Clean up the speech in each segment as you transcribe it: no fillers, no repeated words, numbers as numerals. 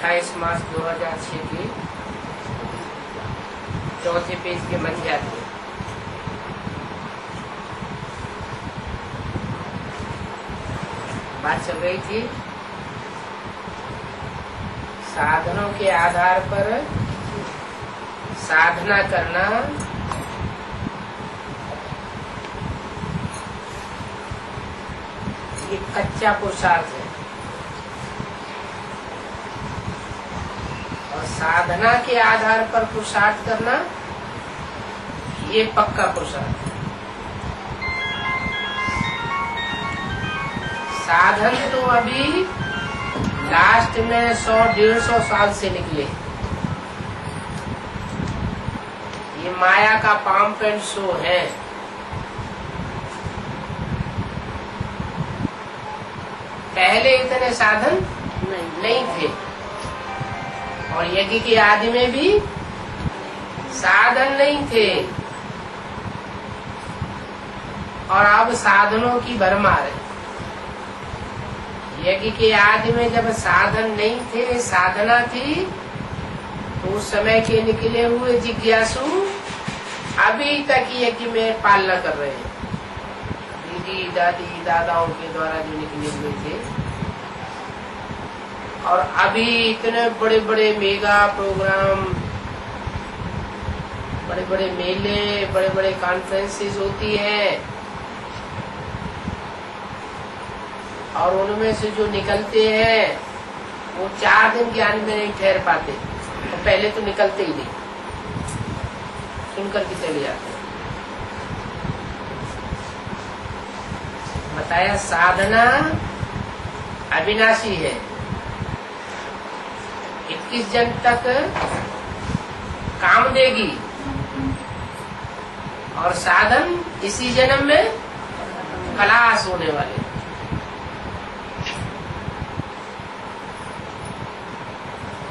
28 मार्च 2006 के चौथे पेज के मध्य में बात चल रही थी साधनों के आधार पर साधना करना ये कच्चा पुरुषार्थ है और साधना के आधार पर पुरुषार्थ करना ये पक्का पुरुषार्थ है। साधन तो अभी लास्ट में 100-150 साल से निकले। ये माया का पंप एंड शो है। पहले इतने साधन नहीं थे और यज्ञ के आदि में भी साधन नहीं थे और अब साधनों की भरमार है। यज्ञ के आदि में जब साधन नहीं थे, साधना थी, तो उस समय के निकले हुए जिज्ञासु अभी तक यज्ञ में पालना कर रहे हैं। दीदी दादी दादाओं के द्वारा जो निकले हुए थे और अभी इतने बड़े बड़े मेगा प्रोग्राम, बड़े बड़े मेले, बड़े बड़े कॉन्फ्रेंसेस होती हैं और उनमें से जो निकलते हैं वो 4 दिन ज्ञान में नहीं ठहर पाते और पहले तो निकलते ही नहीं, सुनकर के चले जाते। बताया साधना अविनाशी है, 21 जन्म तक काम देगी और साधन इसी जन्म में खलास होने वाले।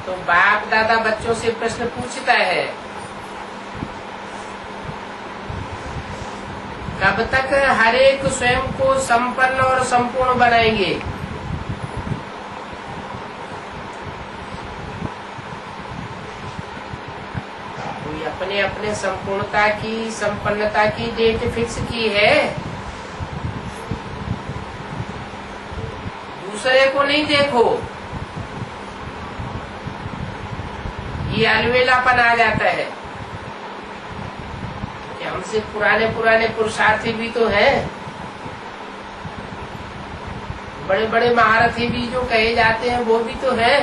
तो बाप दादा बच्चों से प्रश्न पूछता है, कब तक हर एक स्वयं को संपन्न और संपूर्ण बनाएंगे? कोई अपने अपने संपूर्णता की, संपन्नता की डेट फिक्स की है, दूसरे को नहीं देखो। ये अलवेलापन आ जाता है कि हमसे पुराने पुराने पुरुषार्थी भी तो हैं, बड़े बड़े महारथी भी जो कहे जाते हैं वो भी तो हैं।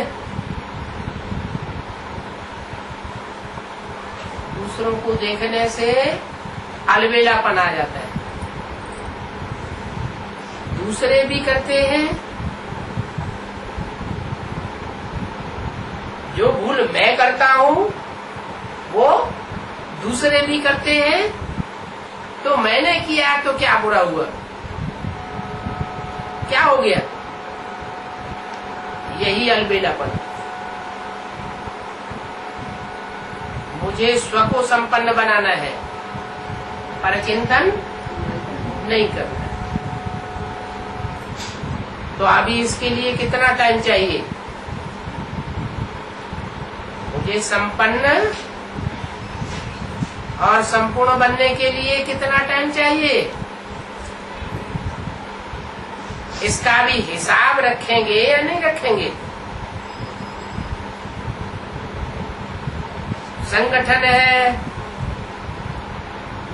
दूसरों को देखने से अलवेलापन आ जाता है। दूसरे भी करते हैं, जो भूल मैं करता हूँ वो दूसरे भी करते हैं, तो मैंने किया तो क्या बुरा हुआ, क्या हो गया? यही अलबेलापन। मुझे स्व को संपन्न बनाना है, पर चिंतन नहीं करना। तो अभी इसके लिए कितना टाइम चाहिए? मुझे संपन्न और संपूर्ण बनने के लिए कितना टाइम चाहिए? इसका भी हिसाब रखेंगे या नहीं रखेंगे? संगठन है,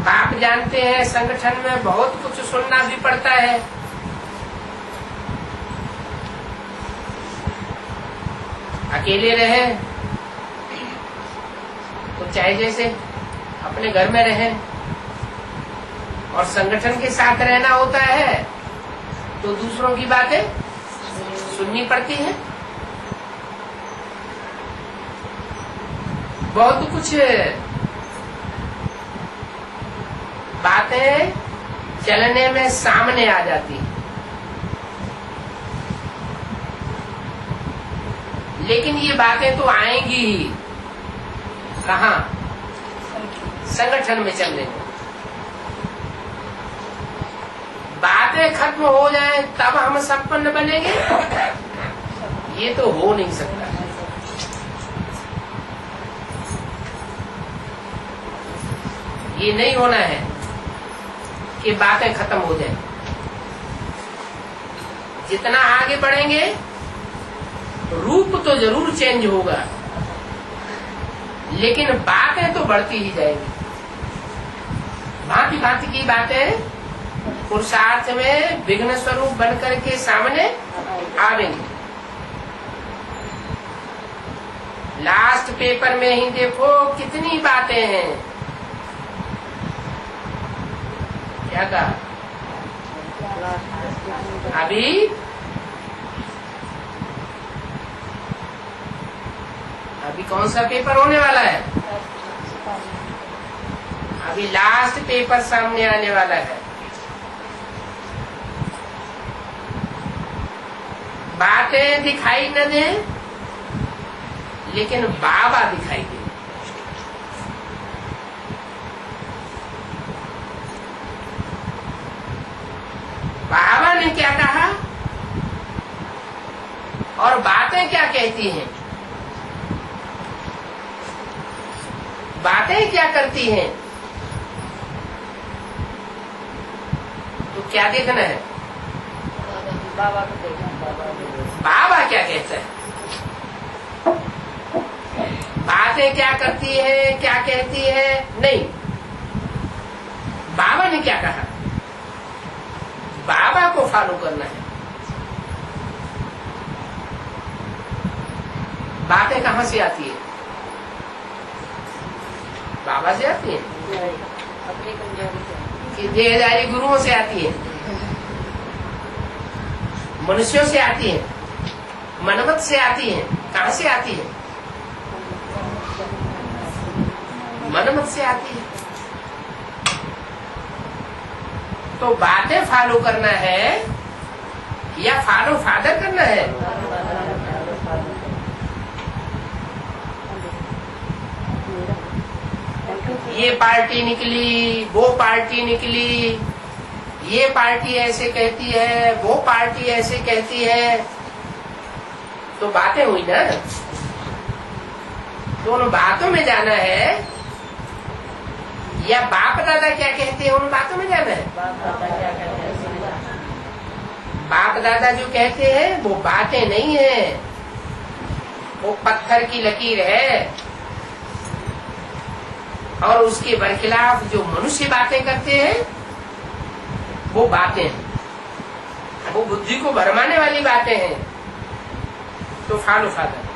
बाप जानते हैं, संगठन में बहुत कुछ सुनना भी पड़ता है। अकेले रहे तो चाहे जैसे अपने घर में रहें और संगठन के साथ रहना होता है तो दूसरों की बातें सुननी पड़ती हैं। बहुत कुछ बातें चलने में सामने आ जाती हैं, लेकिन ये बातें तो आएंगी ही कहाँ? संगठन में चलने में। बातें खत्म हो जाए तब हम संपन्न बनेंगे, ये तो हो नहीं सकता। ये नहीं होना है कि बातें खत्म हो जाए। जितना आगे बढ़ेंगे रूप तो जरूर चेंज होगा, लेकिन बातें तो बढ़ती ही जाएंगी। भांति भांति की बातें पुरुषार्थ में विघ्न स्वरूप बनकर के सामने आवेंगी। लास्ट पेपर में ही देखो कितनी बातें हैं। क्या कहा? अभी कौन सा पेपर होने वाला है? अभी लास्ट पेपर सामने आने वाला है। बातें दिखाई न दे, लेकिन बाबा दिखाई दे। बाबा ने क्या कहा और बातें क्या कहती हैं, बातें क्या करती हैं, तो क्या देखना है? बाबा को देखना। बाबा क्या कहता है, बातें क्या करती है, क्या कहती है, नहीं। बाबा ने क्या कहा, बाबा को फॉलो करना है। बातें कहाँ से आती है? बाबा से आती है अपनी कमजोरी से, कि देहधारी गुरुओं से आती है, मनुष्यों से आती है, मनमत से आती है। कहाँ से आती है? मनमत से आती है। तो बातें फॉलो करना है या फॉलो फादर करना है? ये पार्टी निकली, वो पार्टी निकली, ये पार्टी ऐसे कहती है, वो पार्टी ऐसे कहती है, तो बातें हुई ना। तो उन बातों में जाना है या बाप दादा क्या कहते हैं उन बातों में जाना है? बाप दादा जो कहते हैं वो बातें नहीं है, वो पत्थर की लकीर है। और उसके बरखिलाफ जो मनुष्य बातें करते हैं वो बातें हैं, वो बुद्धि को भरमाने वाली बातें हैं। तो फॉलो फादर।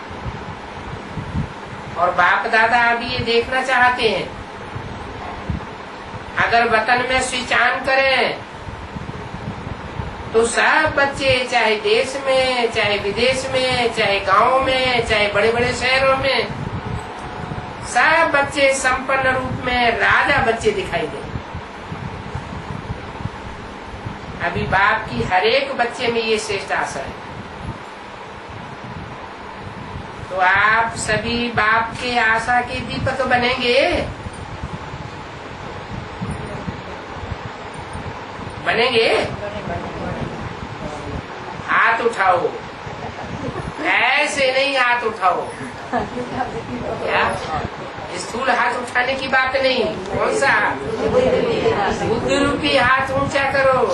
और बाप दादा अभी ये देखना चाहते हैं, अगर वतन में स्विच ऑन करें तो सब बच्चे, चाहे देश में, चाहे विदेश में, चाहे गांव में, चाहे बड़े बड़े शहरों में, सब बच्चे संपन्न रूप में राजा बच्चे दिखाई दे। अभी बाप की हर एक बच्चे में ये श्रेष्ठ आशा है। तो आप सभी बाप के आशा के दीपक बनेंगे, बनेंगे। हाथ उठाओ, ऐसे नहीं हाथ उठाओ। क्या स्थूल हाथ उठाने की बात नहीं, कौन सा? बुद्धि रूपी हाथ ऊंचा करो।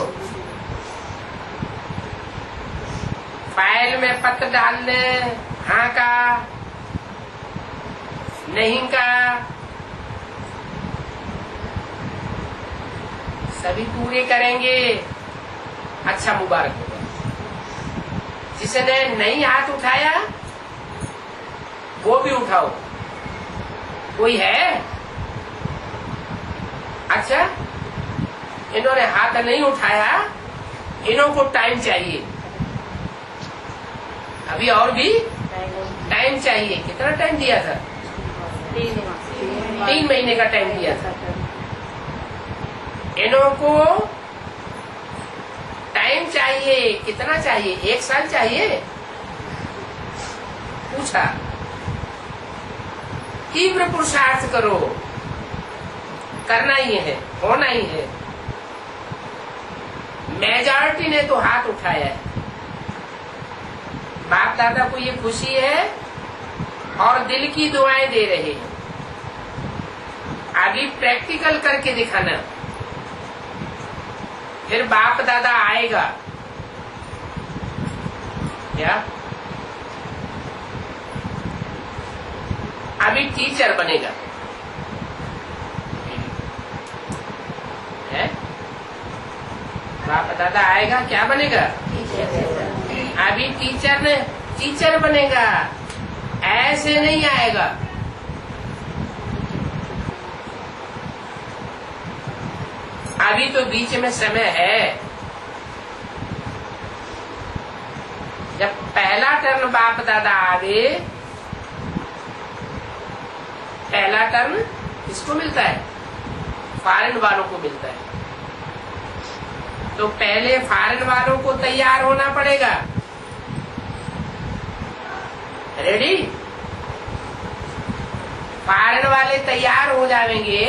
फाइल में पत्र डाल ले, हाँ का, नहीं का, सभी पूरे करेंगे। अच्छा, मुबारक होगा। जिसने नहीं हाथ उठाया वो भी उठाओ। कोई है? अच्छा, इन्होंने हाथ नहीं उठाया, इन्हों को टाइम चाहिए। अभी और भी टाइम चाहिए। कितना टाइम दिया था? 3 महीने का टाइम दिया था। इन्हों को टाइम चाहिए। कितना चाहिए? 1 साल चाहिए? पूछा। तीव्र पुरुषार्थ करो, करना ही है, होना ही है। मेजॉरिटी ने तो हाथ उठाया है। बाप दादा को ये खुशी है और दिल की दुआएं दे रहे हैं। अब अभी प्रैक्टिकल करके दिखाना, फिर बाप दादा आएगा क्या? अभी टीचर बनेगा है? बाप दादा आएगा क्या बनेगा? अभी टीचर बनेगा, ऐसे नहीं आएगा। अभी तो बीच में समय है। जब पहला टर्न बाप दादा आवे, पहला टर्न किसको मिलता है? फॉरेन वालों को मिलता है। तो पहले फॉरेन वालों को तैयार होना पड़ेगा। रेडी? फॉरेन वाले तैयार हो जाएंगे।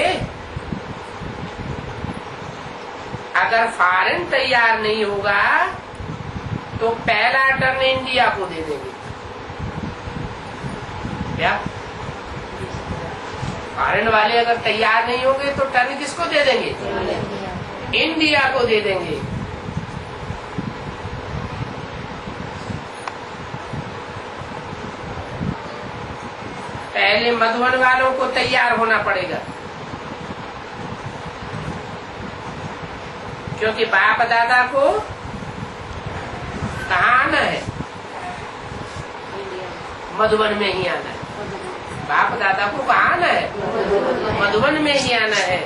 अगर फॉरेन तैयार नहीं होगा तो पहला टर्न इंडिया को दे देंगे। क्या? फॉरेन वाले अगर तैयार नहीं होंगे तो टर्न किसको दे देंगे? इंडिया को दे देंगे। पहले मधुबन वालों को तैयार होना पड़ेगा, क्योंकि बाप दादा को कहाँ आना है? मधुबन में ही आना है। बाप दादा को कहाँ आना है? मधुबन में ही आना है।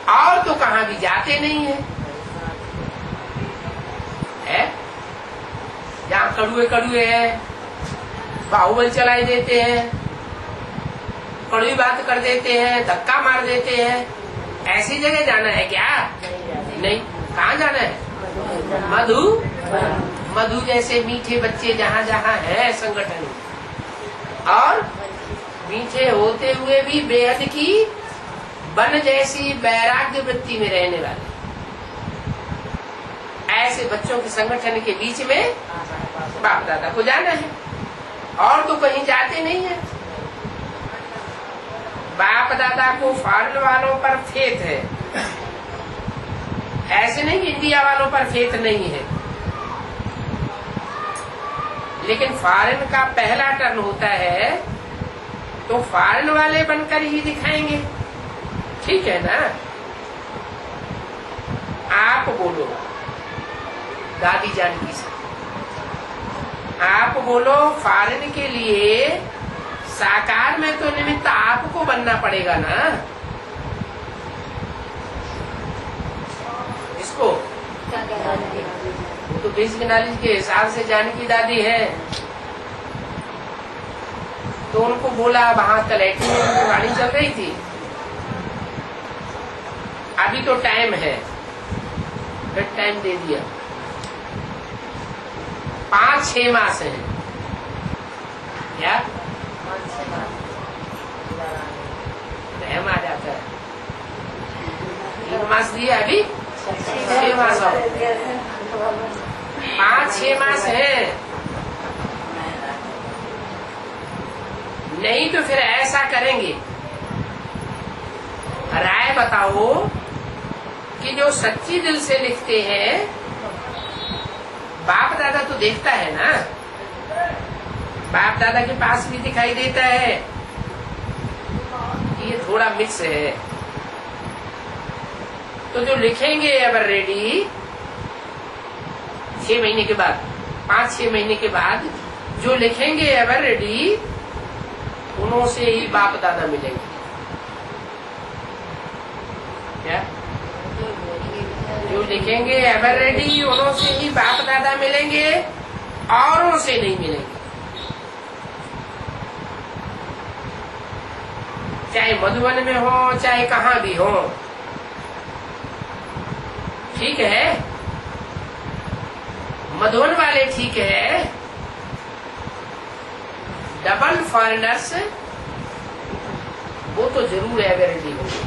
और तो कहाँ भी जाते नहीं है, जहाँ कड़ुए हैं, बाहुबल चलाई देते हैं, कड़वी बात कर देते हैं, धक्का मार देते हैं, ऐसी जगह जाना है क्या? नहीं। कहाँ जाना है? मधु जैसे मीठे बच्चे जहाँ जहाँ है संगठन, और मीठे होते हुए भी बेहद की वन जैसी वैराग्य वृत्ति में रहने वाले, ऐसे बच्चों के संगठन के बीच में बाप दादा को जाना है। और तो कहीं जाते नहीं है। बाप दादा को फॉरेन वालों पर फेथ है, ऐसे नहीं कि इंडिया वालों पर फेथ नहीं है। लेकिन फॉरेन का पहला टर्न होता है तो फॉरेन वाले बनकर ही दिखाएंगे, ठीक है ना? आप बोलो दादी जानकी से, आप बोलो फॉरेन के लिए साकार में तो निमित्त आपको बनना पड़ेगा ना। इसको वो तो बेसिक नॉलेज के हिसाब से जानकी दादी है, तो उनको बोला, वहां तलैटी में गाड़ी चल रही थी, अभी तो टाइम है, फिर टाइम दे दिया। 5-6 मास है क्या? टाइम आ जाता है। 3 मास दिया, अभी 6 मास और 5-6 मास है। नहीं तो फिर ऐसा करेंगे, राय बताओ कि जो सच्ची दिल से लिखते हैं, बाप दादा तो देखता है ना, बाप दादा के पास भी दिखाई देता है कि ये थोड़ा मिक्स है। तो जो लिखेंगे एवर रेडी 6 महीने के बाद, 5-6 महीने के बाद जो लिखेंगे एवर रेडी, उन्हों से ही बाप दादा मिलेंगे। क्या? जो लिखेंगे एवर रेडी, उन्हों से ही बाप दादा मिलेंगे, औरों से नहीं मिलेंगे। चाहे मधुबन में हो, चाहे कहाँ भी हो, ठीक है? मधुबन वाले ठीक है, डबल फॉरेनर्स वो तो जरूर एवरेडी होगी।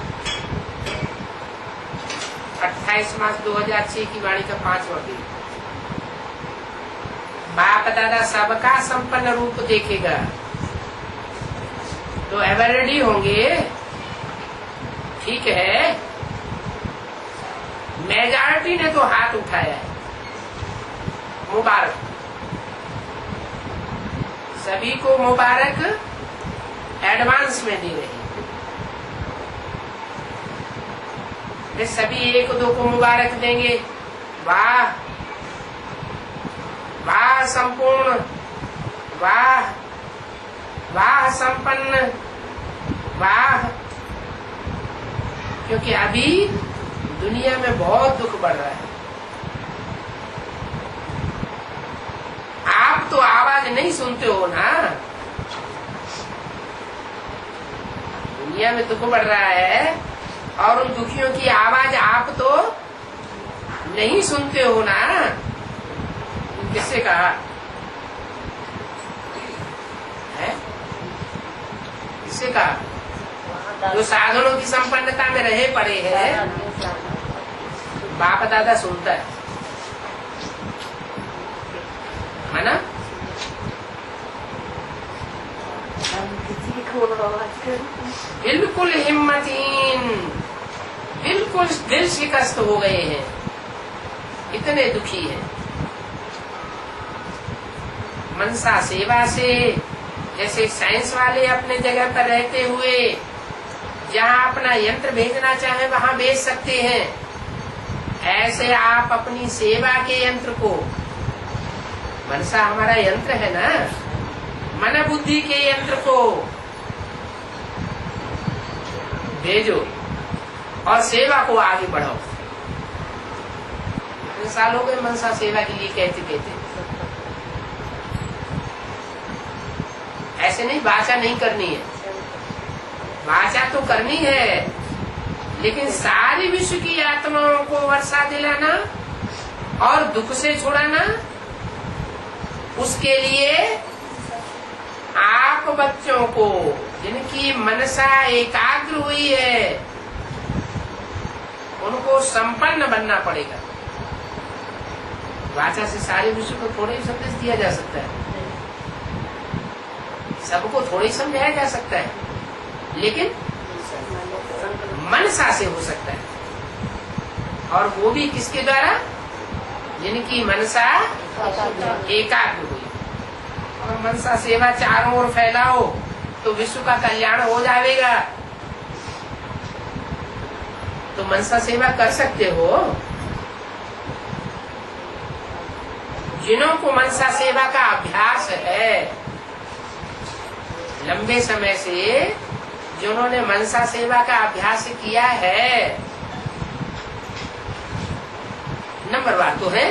28 मार्च 2006 की वाणी का 5वां दिन। बाप दादा सबका संपन्न रूप देखेगा, तो एवर रेडी होंगे, ठीक है। मेजॉरिटी ने तो हाथ उठाया है, मुबारक, सभी को मुबारक एडवांस में दे रहे हैं। वे सभी एक दो को मुबारक देंगे, वाह वाह संपूर्ण, वाह वाह संपन्न, वाह। क्योंकि अभी दुनिया में बहुत दुख बढ़ रहा है। आप तो आवाज नहीं सुनते हो ना, दुनिया में दुख बढ़ रहा है और उन दुखियों की आवाज आप तो नहीं सुनते हो ना। किससे कहा है? किससे कहा? जो साधनों की संपन्नता में रहे पड़े हैं, बाप दादा सुनता है ना। बिल्कुल हिम्मतहीन, बिल्कुल दिल शिकस्त हो गए हैं, इतने दुखी हैं। मनसा सेवा से जैसे साइंस वाले अपने जगह पर रहते हुए जहाँ अपना यंत्र भेजना चाहे वहाँ भेज सकते हैं, ऐसे आप अपनी सेवा के यंत्र को, मनसा हमारा यंत्र है ना, मन बुद्धि के यंत्र को भेजो और सेवा को आगे बढ़ाओ। कितने साल हो गए मनसा सेवा के लिए कहते कहते। ऐसे नहीं, वाचा नहीं करनी है, वाचा तो करनी है, लेकिन सारी विश्व की आत्माओं को वर्षा दिलाना और दुख से छुड़ाना, उसके लिए आप बच्चों को जिनकी मनसा एकाग्र हुई है उनको संपन्न बनना पड़ेगा। वाचा से सारे विश्व को थोड़े ही संदेश दिया जा सकता है, सबको थोड़े ही समझाया जा सकता है, लेकिन मनसा से हो सकता है। और वो भी किसके द्वारा? जिनकी मनसा एकाग्र हुई। और मनसा सेवा चारों ओर फैलाओ तो विश्व का कल्याण हो जाएगा। तो मनसा सेवा कर सकते हो। जिन्हों को मनसा सेवा का अभ्यास है, लंबे समय से जिन्होंने मनसा सेवा का अभ्यास किया है, नंबरवार तो है,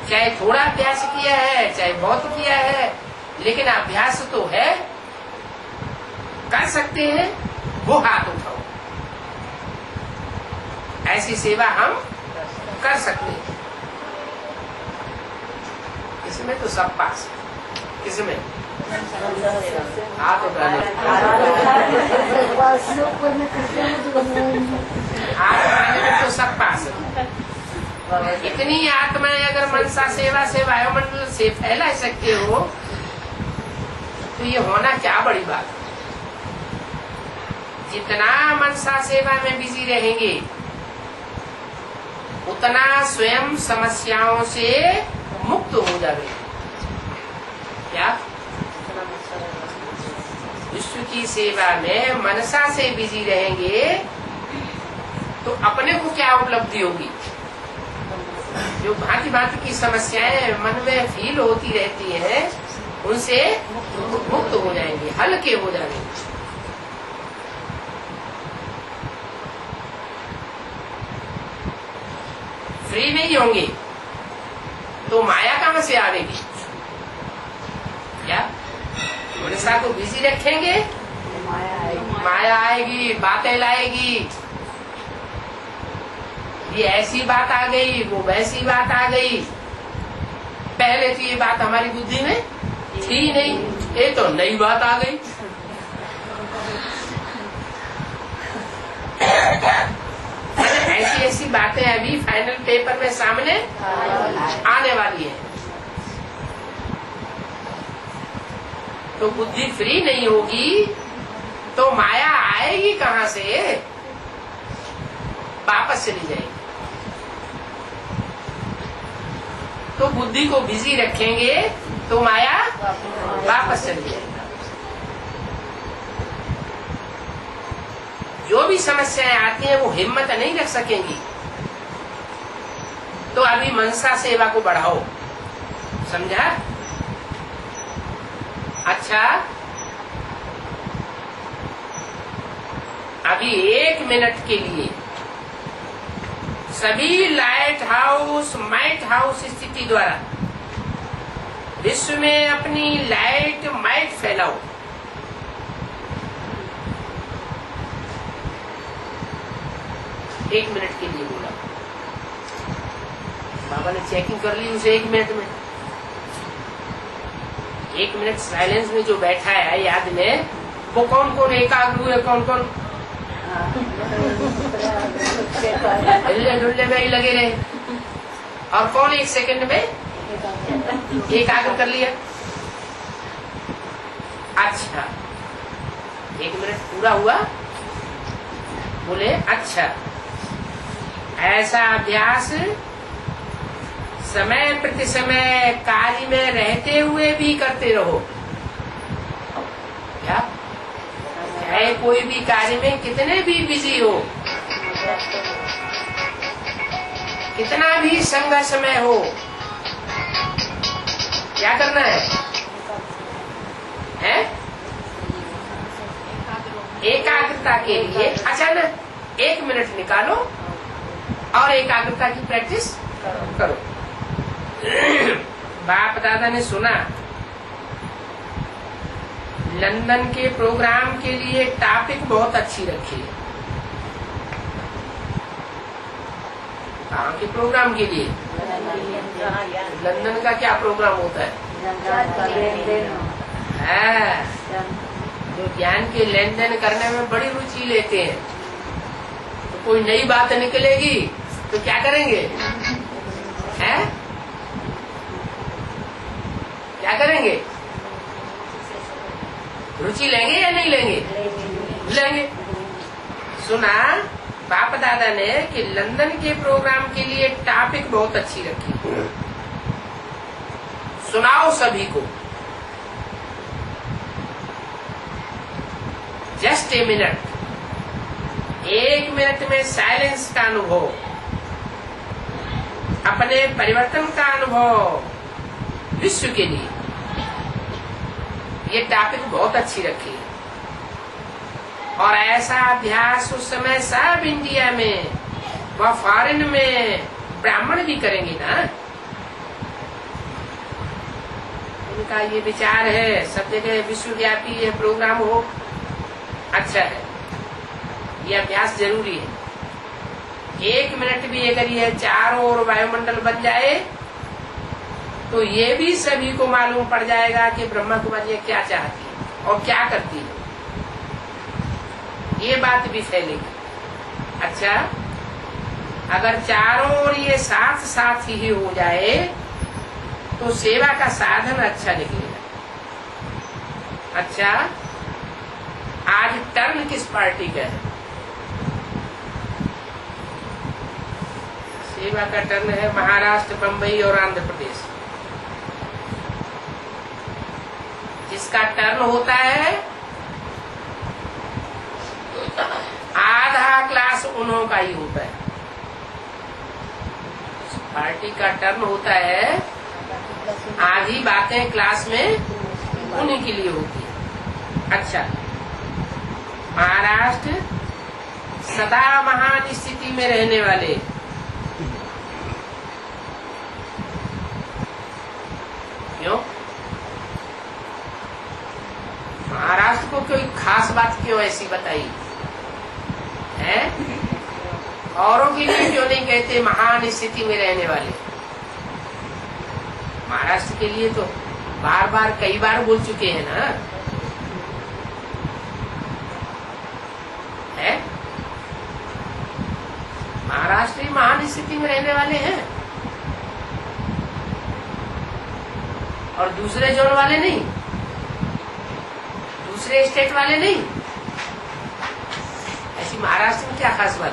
चाहे थोड़ा अभ्यास किया है चाहे बहुत किया है, लेकिन अभ्यास तो है, कर सकते हैं, वो हाथ उठाओ। ऐसी सेवा हम कर सकते हैं। इसमें तो सब पास है। किसमें? हाथ उठाने में तो सब पास है। इतनी आत्माएं अगर मनसा सेवा से वायुमंडल से फैला सकते हो तो ये होना क्या बड़ी बात है। जितना मनसा सेवा में बिजी रहेंगे उतना स्वयं समस्याओं से मुक्त हो जाएंगे। क्या? विश्व की सेवा में मनसा से बिजी रहेंगे तो अपने को क्या उपलब्धि होगी? जो भांति भांति की समस्याएं मन में फील होती रहती हैं उनसे मुक्त हो जाएंगे, हल्के हो जाएंगे। फ्री नहीं होंगे तो माया कहां से आवेगी? क्या मनसा को बिजी रखेंगे, माया आएगी, बातें लाएगी, ये ऐसी बात आ गई, वो वैसी बात आ गई। पहले तो ये बात हमारी बुद्धि में थी नहीं, ये तो नई बात आ गई। ऐसी ऐसी बातें अभी फाइनल पेपर में सामने आने वाली है। तो बुद्धि फ्री नहीं होगी तो माया आएगी कहाँ से? वापस चली जाएगी। तो बुद्धि को बिजी रखेंगे तो माया वापस चली जाएगी। जो भी समस्याएं आती हैं वो हिम्मत नहीं रख सकेंगी। तो अभी मनसा सेवा को बढ़ाओ, समझा? अच्छा, अभी 1 मिनट के लिए सभी लाइट हाउस माइट हाउस स्थिति द्वारा विश्व में अपनी लाइट माइट फैलाओ। एक मिनट के लिए बोला। बाबा ने चेकिंग कर ली उसे 1 मिनट में। 1 मिनट साइलेंस में जो बैठा है याद में, वो कौन कौन एकाग्र हुए, कौन कौन हिलने डुलने में ही लगे रहे, और कौन 1 सेकंड में एकाग्र कर लिया। अच्छा, 1 मिनट पूरा हुआ, बोले अच्छा, ऐसा अभ्यास समय प्रति समय कार्य में रहते हुए भी करते रहो। क्या? चाहे कोई भी कार्य में कितने भी बिजी हो, कितना भी संघर्ष में हो, क्या करना है? एकाग्रता के लिए अचानक 1 मिनट निकालो और एकाग्रता की प्रैक्टिस करो। बाप दादा ने सुना लंदन के प्रोग्राम के लिए टॉपिक बहुत अच्छी रखी है। कहाँ के प्रोग्राम के लिए? लंदन का क्या प्रोग्राम होता है? जो ज्ञान के लेन देन करने में बड़ी रुचि लेते हैं, तो कोई नई बात निकलेगी तो क्या करेंगे? क्या करेंगे? रुचि लेंगे या नहीं लेंगे? लेंगे। सुना बाप दादा ने कि लंदन के प्रोग्राम के लिए टॉपिक बहुत अच्छी रखी, सुनाओ सभी को। जस्ट ए मिनट, 1 मिनट में साइलेंस का अनुभव, अपने परिवर्तन का अनुभव विश्व के लिए, ये टॉपिक बहुत अच्छी रखी है। और ऐसा अभ्यास उस समय सब इंडिया में व फॉरेन में ब्राह्मण भी करेंगे ना। उनका ये विचार है सब जगह विश्वव्यापी ये प्रोग्राम हो, अच्छा है, ये अभ्यास जरूरी है। 1 मिनट भी अगर ये चारों ओर वायुमंडल बन जाए तो ये भी सभी को मालूम पड़ जाएगा कि ब्रह्मा कुमारी क्या चाहती है और क्या करती है, ये बात भी फैलेगी। अच्छा, अगर चारों ओर ये साथ साथ ही हो जाए तो सेवा का साधन अच्छा निकलेगा। अच्छा, आज टर्न किस पार्टी का है? सेवा का टर्न है महाराष्ट्र, बंबई और आंध्र प्रदेश। जिसका टर्न होता है आधा क्लास उन्हों का ही होता है। पार्टी का टर्न होता है आधी बातें क्लास में उन्हीं के लिए होती है। अच्छा, महाराष्ट्र सदा महान स्थिति में रहने वाले, क्यों? महाराष्ट्र को कोई खास बात क्यों ऐसी बताई है? औरों के लिए क्यों नहीं कहते महान स्थिति में रहने वाले? महाराष्ट्र के लिए तो बार बार कई बार बोल चुके हैं ना, है? महाराष्ट्र महान स्थिति में रहने वाले हैं और दूसरे जोन वाले नहीं, दूसरे स्टेट वाले नहीं। इसी महाराष्ट्र में क्या खास बात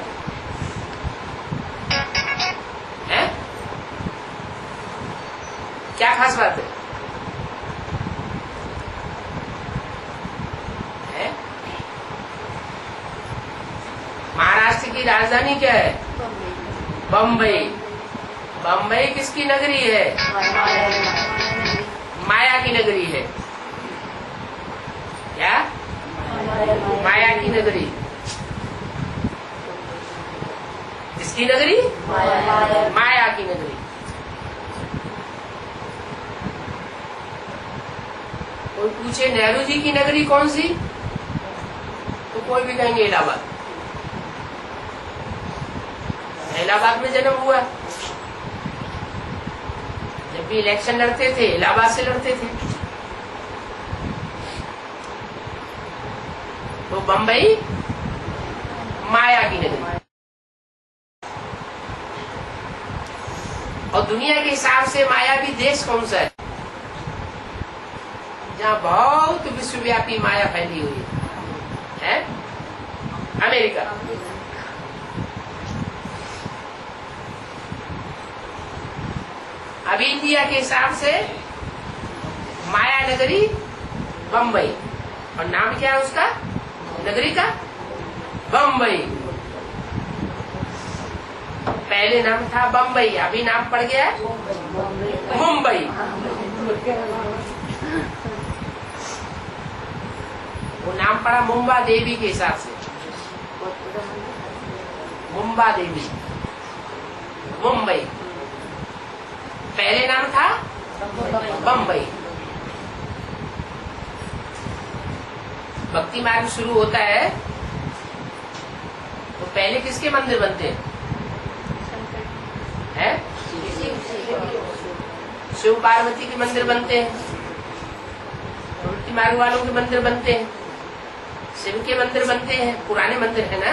है? क्या खास बात है? महाराष्ट्र की राजधानी क्या है? बम्बई। बम्बई किसकी नगरी है? माया की नगरी है। क्या? माया की नगरी। किसकी नगरी? माया की नगरी। कोई पूछे नेहरू जी की नगरी कौन सी, तो कोई भी कहेंगे इलाहाबाद। इलाहाबाद में जन्म हुआ। जब भी इलेक्शन लड़ते थे इलाहाबाद से लड़ते थे। तो बम्बई माया की नगरी। और दुनिया के हिसाब से मायावी देश कौन सा है? जहाँ बहुत विश्वव्यापी माया फैली हुई है? अमेरिका। अभी इंडिया के हिसाब से माया नगरी बम्बई। और नाम क्या है उसका, नगरी का? बम्बई। पहले नाम था बम्बई, अभी नाम पड़ गया है मुंबई। वो नाम पड़ा मुंबा देवी के हिसाब से। मुंबा देवी, मुंबई। पहले नाम था बम्बई। भक्ति मार्ग शुरू होता है तो पहले किसके मंदिर बनते हैं? शिव पार्वती के मंदिर बनते हैं। भक्ति मार्ग वालों के मंदिर बनते हैं, शिव के मंदिर बनते हैं, पुराने मंदिर है ना।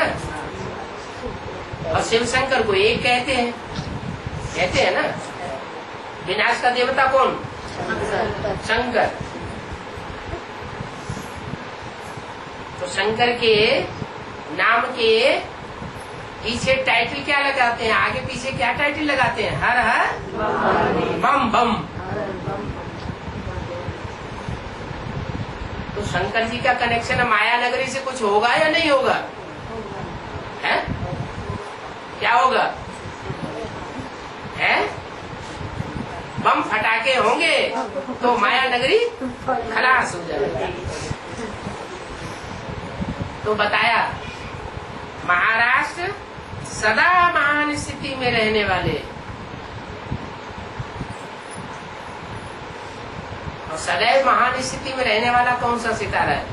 और शिव शंकर को एक कहते हैं ना। विनाश का देवता कौन? शंकर। तो शंकर के नाम के पीछे टाइटल क्या लगाते हैं? आगे पीछे क्या टाइटल लगाते हैं? हर हर बम बम। तो शंकर जी का कनेक्शन माया नगरी से कुछ होगा या नहीं होगा? है? क्या होगा? है? बम फटाके होंगे तो माया नगरी खलास हो जाएगी। तो बताया महाराष्ट्र सदा महान स्थिति में रहने वाले, और सदैव महान स्थिति में रहने वाला कौन सा सितारा है?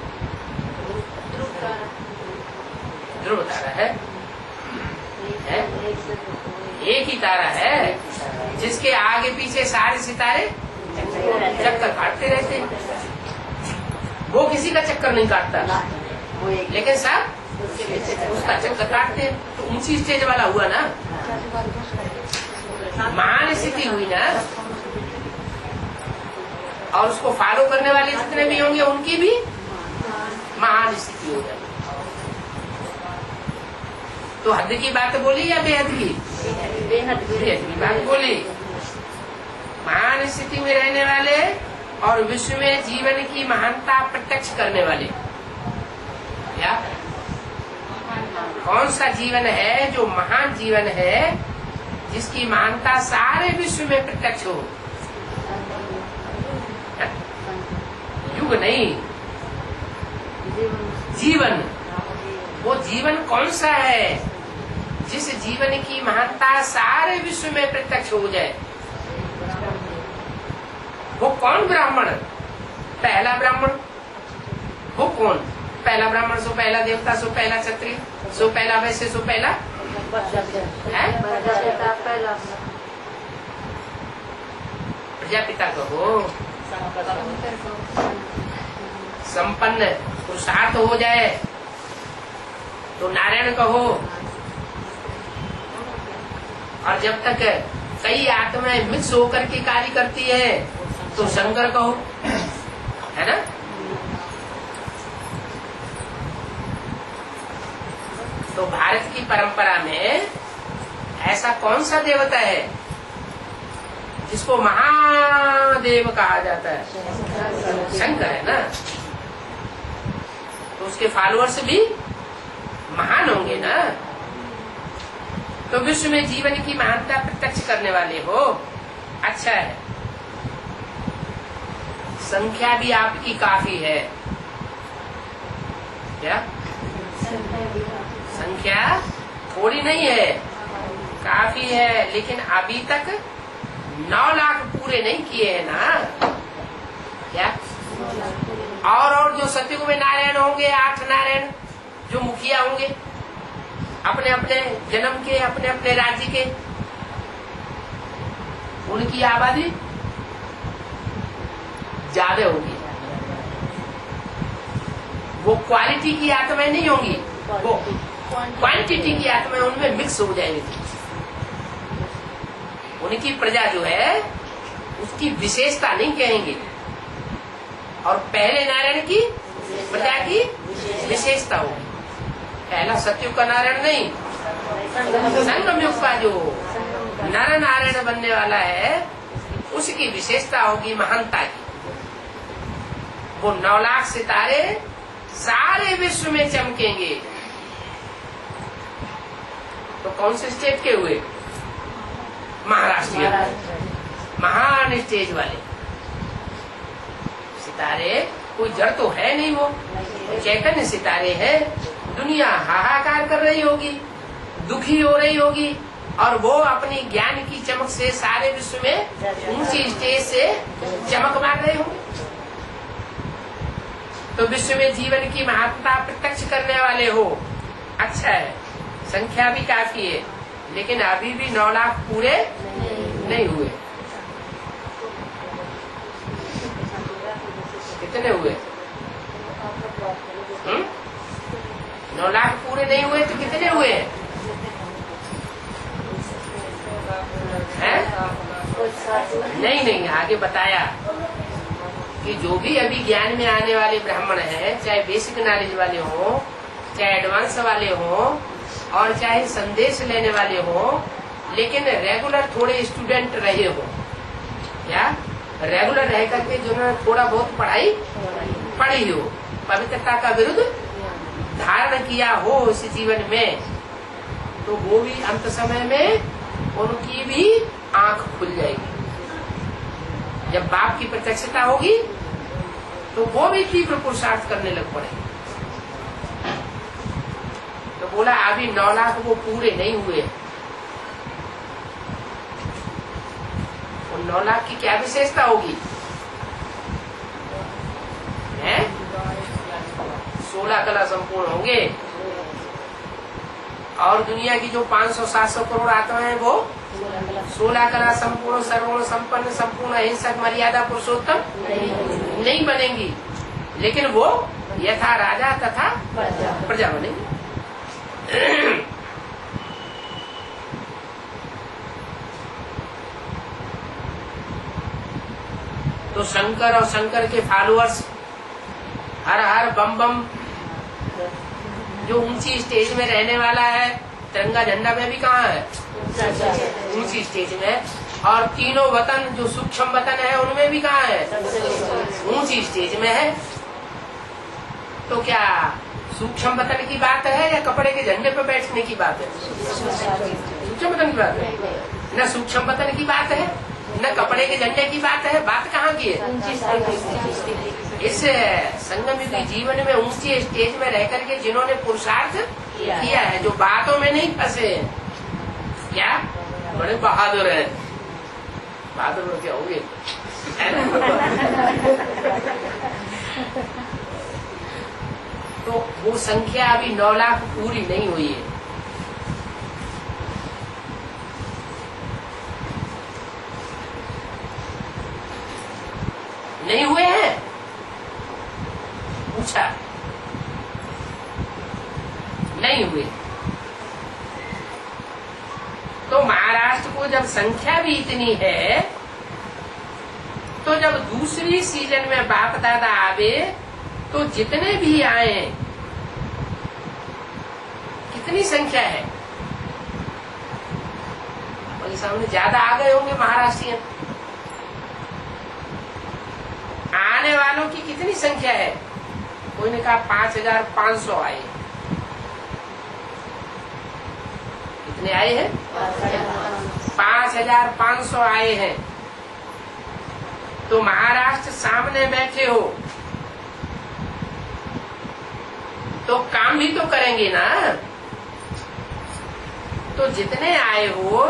ध्रुव तारा है। एक ही तारा है जिसके आगे पीछे सारे सितारे चक्कर काटते रहते हैं। वो किसी का चक्कर नहीं काटता, लेकिन सब उसका चक्कर काटते हैं। तो ऊंची स्टेज वाला हुआ ना, महान स्थिति हुई ना। और उसको फॉलो करने वाले जितने भी होंगे उनकी भी महान स्थिति हो जाएगी। तो हद की बात बोली या बेहद की? बेहद की बात बोली। महान स्थिति में रहने वाले और विश्व में जीवन की महानता प्रत्यक्ष करने वाले। क्या कौन सा जीवन है जो महान जीवन है, जिसकी महानता सारे विश्व में प्रत्यक्ष हो? युग नहीं, जीवन। वो जीवन कौन सा है जिस जीवन की महानता सारे विश्व में प्रत्यक्ष हो जाए? वो कौन ब्राह्मण? पहला ब्राह्मण। वो कौन? पहला ब्राह्मण सो पहला देवता, सो पहला क्षत्रिय, सो पहला वैश्य, सो पहला प्रजापिता कहो। संपन्न पुरुषार्थ हो जाए तो नारायण कहो। और जब तक कई आत्माएं मिक्स होकर के कार्य करती है तो शंकर कहो, है ना। तो भारत की परंपरा में ऐसा कौन सा देवता है जिसको महादेव कहा जाता है? शंकर है ना। तो उसके फॉलोअर्स भी महान होंगे ना। तो विश्व में जीवन की महानता प्रत्यक्ष करने वाले हो, अच्छा है। संख्या भी आपकी काफी है। क्या संख्या थोड़ी नहीं है, काफी है। लेकिन अभी तक 9 लाख पूरे नहीं किए हैं ना। क्या और जो सतयुग में नारायण होंगे, 8 नारायण जो मुखिया होंगे अपने अपने जन्म के, अपने अपने राज्य के, उनकी आबादी ज्यादा होगी। वो क्वालिटी की आत्माएं नहीं होंगी, वो क्वांटिटी की आत्माएं उनमें मिक्स हो जाएंगी। उनकी प्रजा जो है उसकी विशेषता नहीं कहेंगे, और पहले नारायण की प्रजा की विशेषता होगी। पहला सतयुग का नारायण नहीं, संगम युग का जो नर नारायण बनने वाला है उसकी विशेषता होगी महानता की। वो 9 लाख सितारे सारे विश्व में चमकेंगे। तो कौन से स्टेट के हुए? महाराष्ट्र, महान स्टेज वाले सितारे। कोई जड़ तो है नहीं, वो चैतन्य सितारे है। दुनिया हाहाकार कर रही होगी, दुखी हो रही होगी, और वो अपनी ज्ञान की चमक से सारे विश्व में ऊंची स्टेज से चमक मार रहे होंगे। तो विश्व में जीवन की महत्ता प्रत्यक्ष करने वाले हो, अच्छा है। संख्या भी काफी है, लेकिन अभी भी 9 लाख पूरे नहीं हुए। कितने हुए? 9 लाख पूरे नहीं हुए तो कितने हुए हैं? नहीं, आगे बताया कि जो भी अभी ज्ञान में आने वाले ब्राह्मण हैं, चाहे बेसिक नॉलेज वाले हो, चाहे एडवांस वाले हो, और चाहे संदेश लेने वाले हो, लेकिन रेगुलर थोड़े स्टूडेंट रहे हो, या रेगुलर रह करके जिन्होंने थोड़ा बहुत पढ़ाई पढ़ी हो, पवित्रता का विरुद्ध धारण किया हो इस जीवन में, तो वो भी अंत समय में उनकी भी आंख खुल जाएगी। जब बाप की प्रत्यक्षता होगी तो वो भी तीव्र पुरुषार्थ करने लग पड़ेंगे। तो बोला अभी 9 लाख वो पूरे नहीं हुए। उन 9 लाख की क्या विशेषता होगी? 16 कला संपूर्ण होंगे, और दुनिया की जो 500-700 करोड़ आत्माएं हैं वो 16 कला संपूर्ण, सर्वगुण संपन्न, संपूर्ण अहिंसक, मर्यादा पुरुषोत्तम नहीं बनेंगी, लेकिन वो यथा राजा तथा प्रजा बनेंगी। तो शंकर और शंकर के फॉलोअर्स हर हर बम बम जो ऊंची स्टेज में रहने वाला है, तिरंगा झंडा में भी कहाँ है? ऊंची स्टेज में। और तीनों वतन जो सूक्ष्म वतन है उनमें भी कहाँ है? ऊंची स्टेज में है। तो क्या सूक्ष्म वतन की बात है या कपड़े के झंडे पर बैठने की बात है? सूक्ष्म वतन की बात है। न सूक्ष्म वतन की बात है, न कपड़े के झंडे की बात है। बात कहाँ की है? इस संगम युगी जीवन में ऊंची स्टेज में रह करके जिन्होंने पुरुषार्थ किया है, जो बातों में नहीं फंसे, क्या बड़े बहादुर है। बहादुर क्या होंगे? तो वो संख्या अभी 9 लाख पूरी नहीं हुई है। नहीं हुए हैं? पूछा, नहीं हुए। तो महाराष्ट्र को जब संख्या भी इतनी है, तो जब दूसरी सीजन में बाप दादा आवे तो जितने भी आए, कितने कितनी संख्या है? और ये सामने ज्यादा आ गए होंगे महाराष्ट्रियन। आने वालों की कितनी संख्या है? कोई ने कहा 5500 आए। कितने आए हैं? 5500 आए हैं। तो महाराष्ट्र सामने बैठे हो तो काम भी तो करेंगे ना। तो जितने आए हो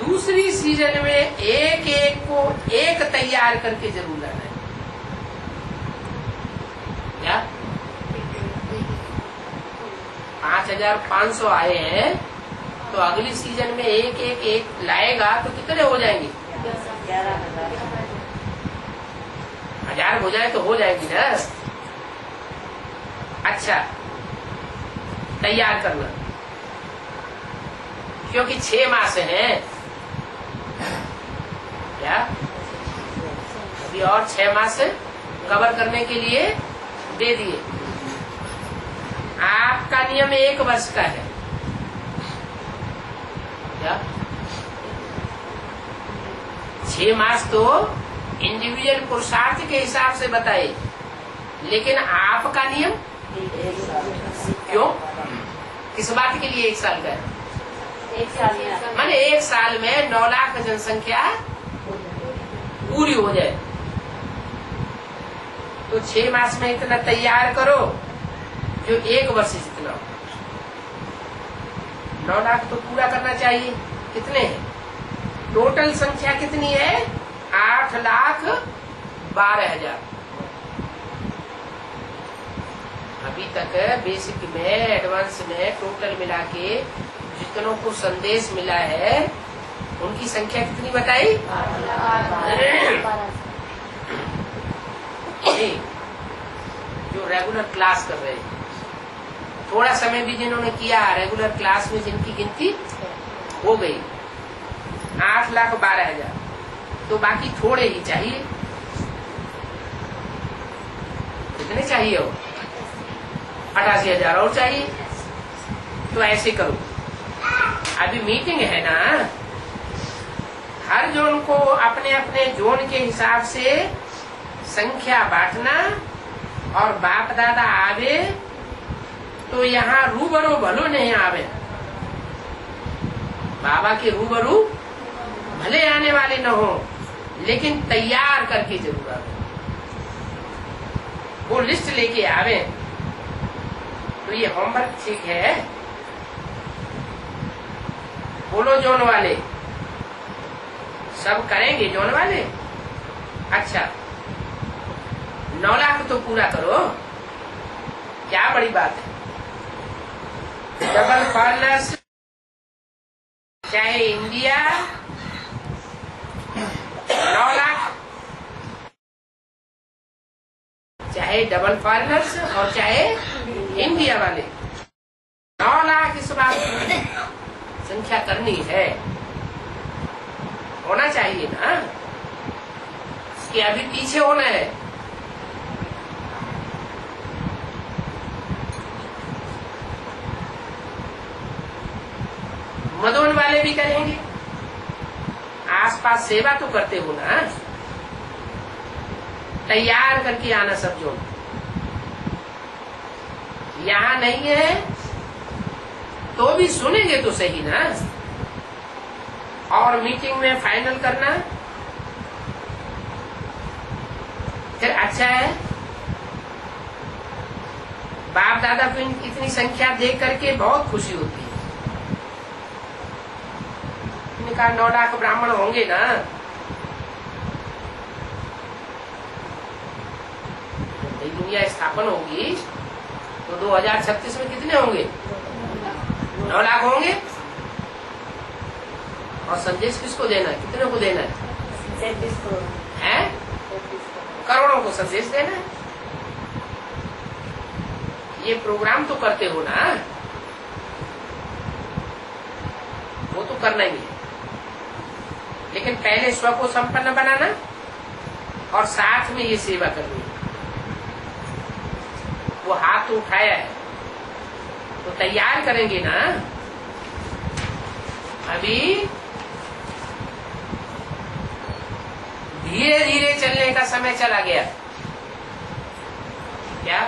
दूसरी सीजन में एक एक को एक तैयार करके जरूर लाना है। क्या 5500 आए हैं तो अगली सीजन में एक एक एक लाएगा तो कितने हो जाएंगे? 1000 हो जाए तो हो जाएगी ना। अच्छा, तैयार करना, क्योंकि 6 मास हैं। क्या अभी और 6 मास कवर करने के लिए दे दिए। आपका नियम 1 वर्ष का है। क्या 6 मास तो इंडिविजुअल पुरुषार्थ के हिसाब से बताए, लेकिन आपका नियम क्यों? किस बात के लिए 1 साल का है? 1 साल में माने 1 साल में 9 लाख जनसंख्या पूरी हो जाए। तो 6 मास में इतना तैयार करो जो 1 वर्ष जितना हो। 9 लाख तो पूरा करना चाहिए। कितने हैं? टोटल संख्या कितनी है? 8,12,000। अभी तक बेसिक में, एडवांस में टोटल मिला के जितनों को संदेश मिला है उनकी संख्या कितनी बताई? जो रेगुलर क्लास कर रहे हैं, थोड़ा समय भी जिन्होंने किया रेगुलर क्लास में, जिनकी गिनती हो गई 8,12,000, तो बाकी थोड़े ही चाहिए। कितने चाहिए? हो 88,000 और चाहिए। तो ऐसे करो, अभी मीटिंग है ना, हर जोन को अपने अपने जोन के हिसाब से संख्या बांटना, और बाप दादा आवे तो यहाँ रूबरू भलो नहीं आवे। बाबा के रूबरू भले आने वाले न हो, लेकिन तैयार करके जरूर आवे। वो लिस्ट लेके आवे। तो ये होमवर्क ठीक है। बोलो जोन वाले, सब करेंगे जोन वाले? अच्छा, 9 लाख तो पूरा करो, क्या बड़ी बात है। डबल फॉरनर्स चाहे इंडिया 9 लाख, चाहे डबल फॉरनर्स और चाहे इंडिया वाले 9 लाख इस बात संख्या करनी है। होना चाहिए ना कि अभी पीछे होना है। मदोन वाले भी करेंगे, आसपास सेवा तो करते हो ना। तैयार करके आना सब जो यहाँ नहीं है तो भी सुनेंगे तो सही ना, और मीटिंग में फाइनल करना फिर अच्छा है। बाप दादा को इतनी संख्या देख करके बहुत खुशी होती है। उन्होंने कहा 9 लाख ब्राह्मण होंगे ना, नई दुनिया स्थापन होगी तो 2036 में कितने होंगे? 9 लाख होंगे। और संदेश किसको देना है? कितने को देना है? 37 करोड़ है? करोड़ों को संदेश देना है। ये प्रोग्राम तो करते हो ना, वो तो करना ही है। लेकिन पहले स्व को संपन्न बनाना और साथ में ये सेवा करनी। वो हाथ तो उठाया है, तो तैयार करेंगे ना। अभी धीरे धीरे चलने का समय चला गया। क्या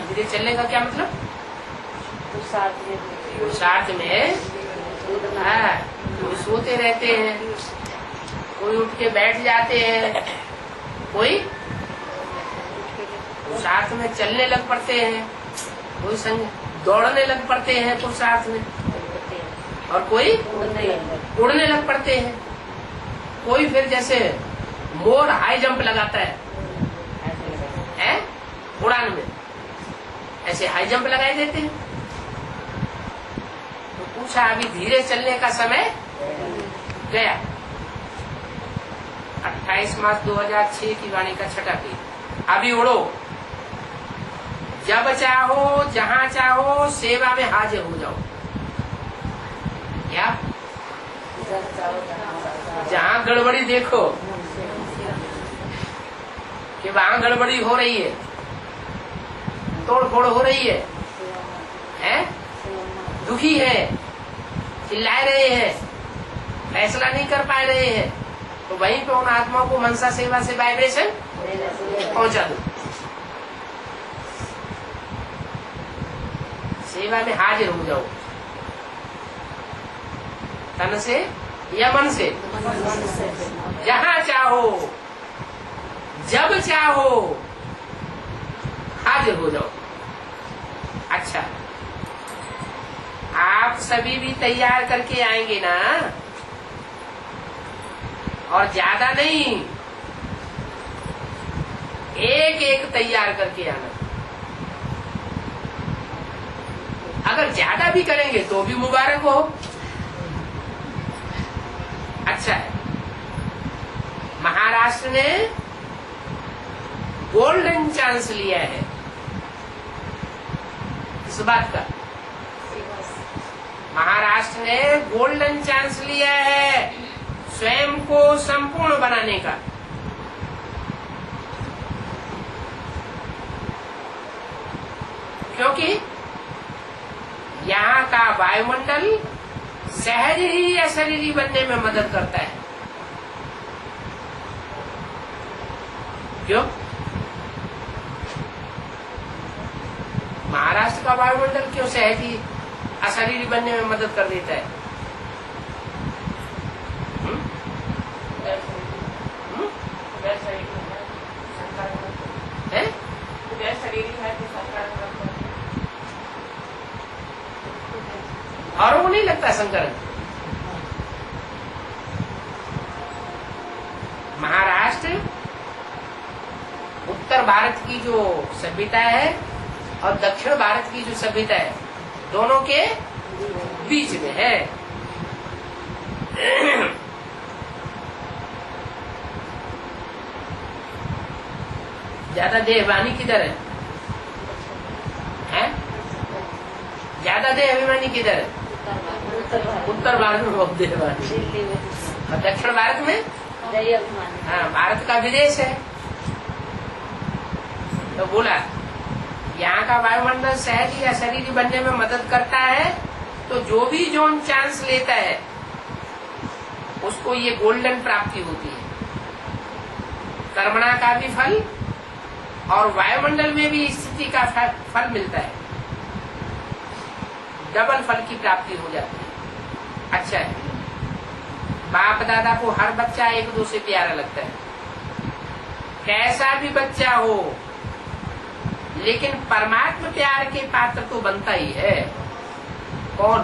धीरे चलने का क्या मतलब? पुरुषार्थ में कोई सोते रहते हैं, कोई उठ के बैठ जाते हैं, कोई पुरुषार्थ में चलने लग पड़ते हैं, कोई संग दौड़ने लग पड़ते हैं पुरुषार्थ में, और कोई उड़ने लग पड़ते हैं। कोई फिर जैसे मोर हाई जंप लगाता है उड़ान में, ऐसे हाई जंप लगाए देते हैं। तो पूछा अभी धीरे चलने का समय गया। 28 मार्च 2006 की वाणी का छठा पेज। अभी उड़ो, जब चाहो जहाँ चाहो सेवा में हाजिर हो जाओ। क्या जहाँ गड़बड़ी देखो कि वहाँ गड़बड़ी हो रही है, तोड़ फोड़ हो रही है, दुखी है, चिल्ला रहे हैं, फैसला नहीं कर पा रहे हैं, तो वहीं पे उन आत्माओं को मनसा सेवा से वाइब्रेशन पहुंचा दो। सेवा में हाजिर हो जाओ, तन से या मन से, जहाँ चाहो जब चाहो हाजिर हो जाओ। अच्छा, आप सभी भी तैयार करके आएंगे ना, और ज्यादा नहीं, एक एक तैयार करके आना। अगर ज्यादा भी करेंगे तो भी मुबारक हो। अच्छा है, महाराष्ट्र ने गोल्डन चांस लिया है इस बात का। महाराष्ट्र ने गोल्डन चांस लिया है स्वयं को संपूर्ण बनाने का। क्योंकि यहाँ का वायुमंडल सहज ही अशरीरी बनने में मदद करता है। क्यों? महाराष्ट्र का वायुमंडल क्यों सहज ही अशरीरी बनने में मदद कर देता है? औरों को नहीं लगता संकरण? महाराष्ट्र उत्तर भारत की जो सभ्यता है और दक्षिण भारत की जो सभ्यता है, दोनों के बीच में है। ज्यादा देहवानी किधर है? ज्यादा देहाभिमानी किधर है? उत्तर भारत में बहुत देहवानी, और दक्षिण भारत में हाँ, भारत का विदेश है। तो बोला यहाँ का वायुमंडल सहज या शरीर बनने में मदद करता है, तो जो भी जोन चांस लेता है उसको ये गोल्डन प्राप्ति होती है। कर्मणा का भी फल और वायुमंडल में भी स्थिति का फल मिलता है, डबल फल की प्राप्ति हो जाती है। अच्छा है, बाप दादा को हर बच्चा एक दूसरे से प्यारा लगता है, कैसा भी बच्चा हो, लेकिन परमात्मा प्यार के पात्र तो बनता ही है। कौन?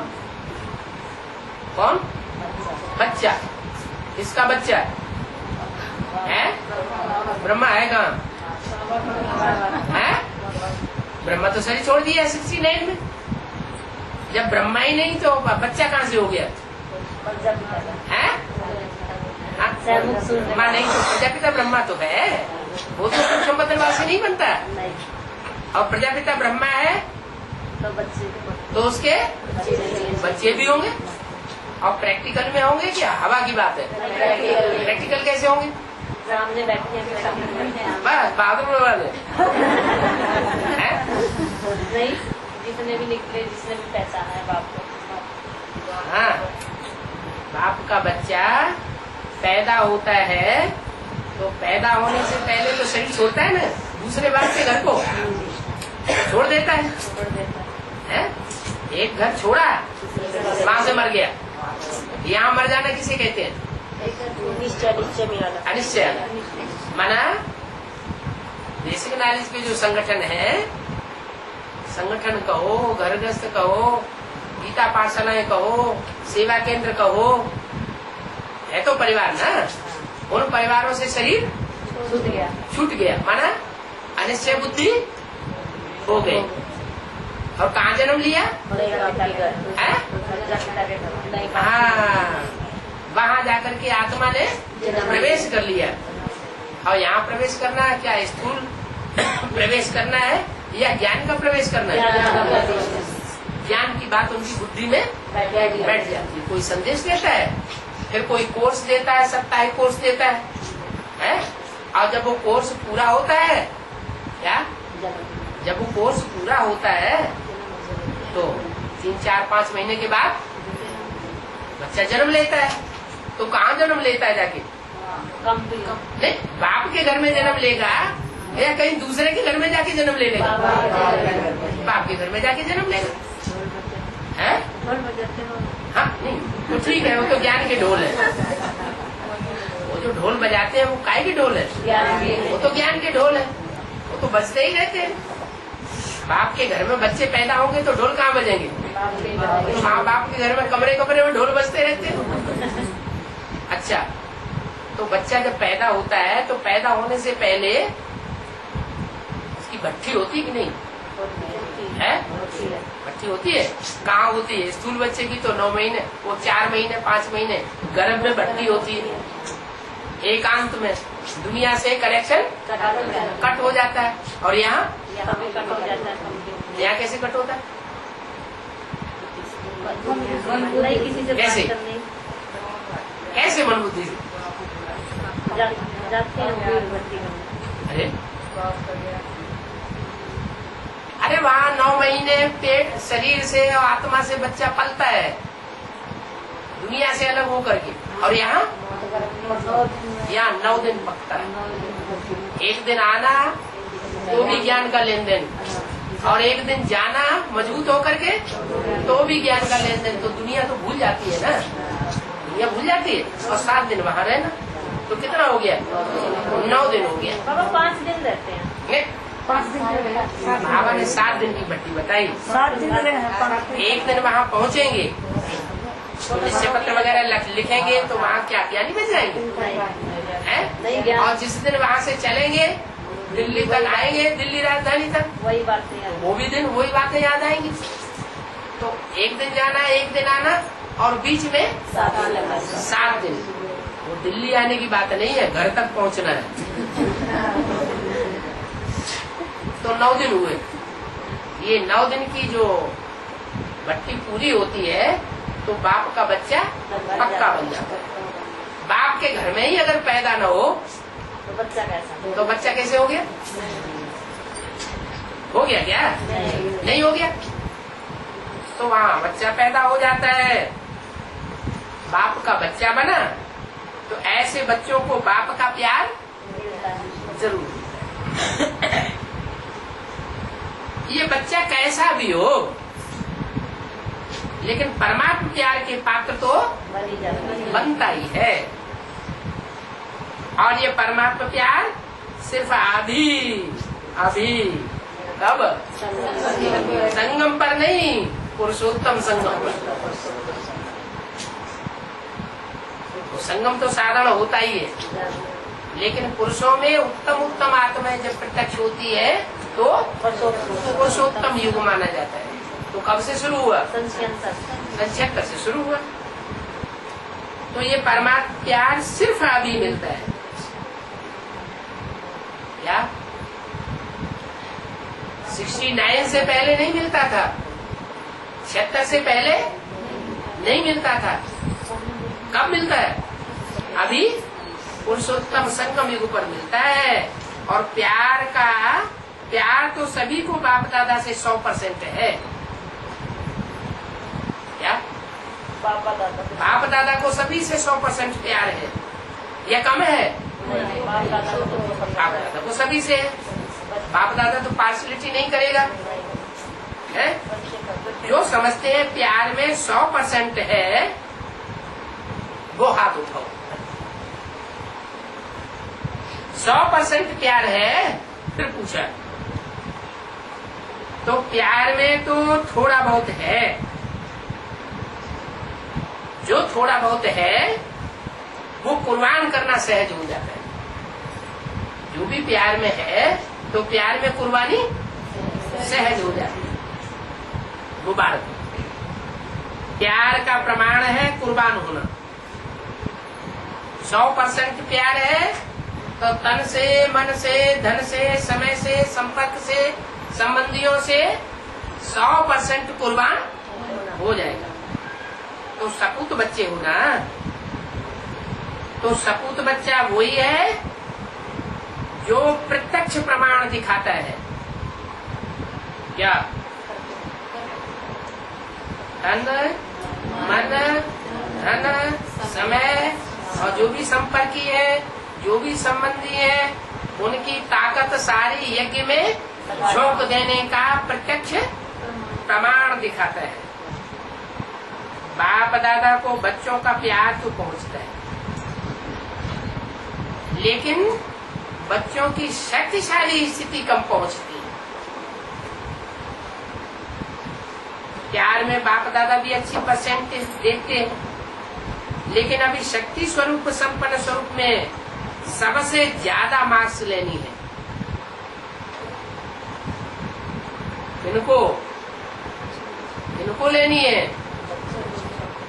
कौन? बच्चा। किसका बच्चा है? ब्रह्मा है कहाँ? है? ब्रह्मा तो शरीर छोड़ दिया 69 में। जब ब्रह्मा ही नहीं तो बच्चा कहाँ से हो गया? है? ब्रह्मा नहीं तो प्रजापिता ब्रह्मा तो है, वो तो सूक्ष्म बदलवाद से नहीं बनता। और प्रजापिता ब्रह्मा है तो उसके बच्चे भी होंगे, और प्रैक्टिकल में होंगे क्या? हवा की बात है। प्रैक्टिकल कैसे होंगे? सामने बैठे बस बहादुर वाले है? नहीं, जितने भी निकले, जिसने भी पहचाना है बाप को। हाँ, बाप का बच्चा पैदा होता है तो पैदा होने से पहले तो शरीर छोड़ता है ना, दूसरे बाप के घर को छोड़ देता है। है? एक घर छोड़ा, वहां से मर गया। यहाँ मर जाना किसे कहते हैं? अनिश्चय। माना बेसिक नॉलेज के जो संगठन है, संगठन कहो, घर गृहस्थ कहो, गीता पाठशालाएं कहो, सेवा केंद्र कहो, है तो परिवार ना। उन परिवारों से शरीर छूट गया, माना अनिश्चय बुद्धि हो गई। और कहाँ जन्म लिया? हाँ, वहाँ जाकर के आत्मा ने प्रवेश कर लिया। और यहाँ प्रवेश करना है क्या? स्थूल प्रवेश करना है या ज्ञान का प्रवेश करना है? ज्ञान की बात उनकी बुद्धि में बैठ जाती है। कोई संदेश देता है, फिर कोई कोर्स देता है, साप्ताहिक कोर्स देता है? और जब वो कोर्स पूरा होता है, क्या जब वो कोर्स पूरा होता है तो 3, 4, 5 महीने के बाद बच्चा जन्म लेता है। तो कहाँ जन्म लेता है? जाके नहीं, बाप के घर में जन्म लेगा या कहीं दूसरे के घर में जाके जन्म ले लेगा? बाप के घर में जाके जन्म लेगा। है? हाँ, नहीं तो ठीक है, वो तो ज्ञान के ढोल है। वो जो ढोल बजाते हैं वो काय के ढोल है? वो तो ज्ञान के ढोल है, वो तो बजते ही रहते हैं। बाप के घर में बच्चे पैदा होंगे तो ढोल कहाँ बजेंगे? तो माँ बाप के घर में कमरे कमरे में ढोल बजते रहते हैं। अच्छा, तो बच्चा जब पैदा होता है तो पैदा होने से पहले उसकी भट्ठी होती है कि नहीं? है? भट्ठी होती है। कहाँ होती है? स्थूल बच्चे की तो 9 महीने, वो 4 महीने 5 महीने गर्भ में भट्ठी होती है। एकांत में दुनिया से कनेक्शन कट हो जाता है। और यहाँ कैसे कट होता है? कैसे कैसे मन बुद्धि से? अरे वहाँ 9 महीने पेट शरीर से और आत्मा से बच्चा पलता है, दुनिया से अलग होकर के। और यहाँ 9 दिन पकता है। एक दिन आना तो भी ज्ञान का लेन देन, और एक दिन जाना मजबूत होकर के तो भी ज्ञान का लेन देन। तो दुनिया तो भूल जाती है ना, दुनिया भूल जाती है। और 7 दिन वहाँ रहना, तो कितना हो गया? 9 दिन हो गया। बाबा 5 दिन रहते हैं। 5 दिन बाबा ने 7 दिन की भट्टी बताई। 7 दिन एक दिन वहाँ पहुँचेंगे तो निश्चय पत्र वगैरह लिखेंगे, तो वहाँ क्या ज्ञानी बन जाएंगे? हैं? और जिस दिन वहाँ से चलेंगे दिल्ली तक आएंगे, दिल्ली राजधानी तक, वही बातें वो भी दिन वही बातें याद आएंगी। तो एक दिन जाना, एक दिन आना, और बीच में 7 दिन। वो दिल्ली आने की बात नहीं है, घर तक पहुँचना है। तो 9 दिन हुए। ये 9 दिन की जो भट्टी पूरी होती है तो बाप का बच्चा पक्का बन जाता है। बाप के घर में ही अगर पैदा न हो तो बच्चा कैसा? तो बच्चा कैसे हो गया? हो गया क्या? नहीं हो गया। तो वहाँ बच्चा पैदा हो जाता है, बाप का बच्चा बना। तो ऐसे बच्चों को बाप का प्यार जरूर। ये बच्चा कैसा भी हो, लेकिन परमात्मा प्यार के पात्र तो बनता ही है। और ये परमात्मा प्यार सिर्फ अभी कब? संगम पर नहीं, पुरुषोत्तम संगम पर। तो संगम तो साधारण होता ही है, लेकिन पुरुषों में उत्तम आत्माएं जब प्रत्यक्ष होती है तो पुरुषोत्तम युग माना जाता है। तो कब से शुरू हुआ? 76 से शुरू हुआ। तो ये परमात्मा प्यार सिर्फ अभी मिलता है। क्या 69 से पहले नहीं मिलता था? 76 से पहले नहीं मिलता था। कब मिलता है? अभी पुरुषोत्तम संगम युग पर मिलता है। और प्यार तो सभी को बाप दादा से 100% है। क्या बाप दादा को सभी से 100% प्यार है या कम है? बाप दादा बाप दादा को सभी से है। बाप दादा तो पार्शलिटी नहीं करेगा है? जो समझते हैं प्यार में 100% है वो हाथ उठाओ। 100% प्यार है? फिर पूछा तो प्यार में तो थोड़ा बहुत है। जो थोड़ा बहुत है वो कुर्बान करना सहज हो जाता है। जो भी प्यार में है तो प्यार में कुर्बानी सहज हो जाती है। मुबारक। प्यार का प्रमाण है कुर्बान होना। 100% प्यार है तो तन से, मन से, धन से, समय से, संपर्क से, संबंधियों से 100% कुर्बान हो जाएगा। तो सपूत बच्चे हो ना। तो सपूत बच्चा वही है जो प्रत्यक्ष प्रमाण दिखाता है। क्या? तन, मन, धन, समय और जो भी संपर्की है, जो भी संबंधी है, उनकी ताकत सारी यज्ञ में झोंक देने का प्रत्यक्ष प्रमाण दिखाता है। बाप दादा को बच्चों का प्यार तो पहुंचता है, लेकिन बच्चों की शक्तिशाली स्थिति कम पहुंचती है। प्यार में बाप दादा भी अच्छी परसेंटेज देते हैं, लेकिन अभी शक्ति स्वरूप संपन्न स्वरूप में सबसे ज्यादा मार्क्स लेनी है। इनको लेनी है।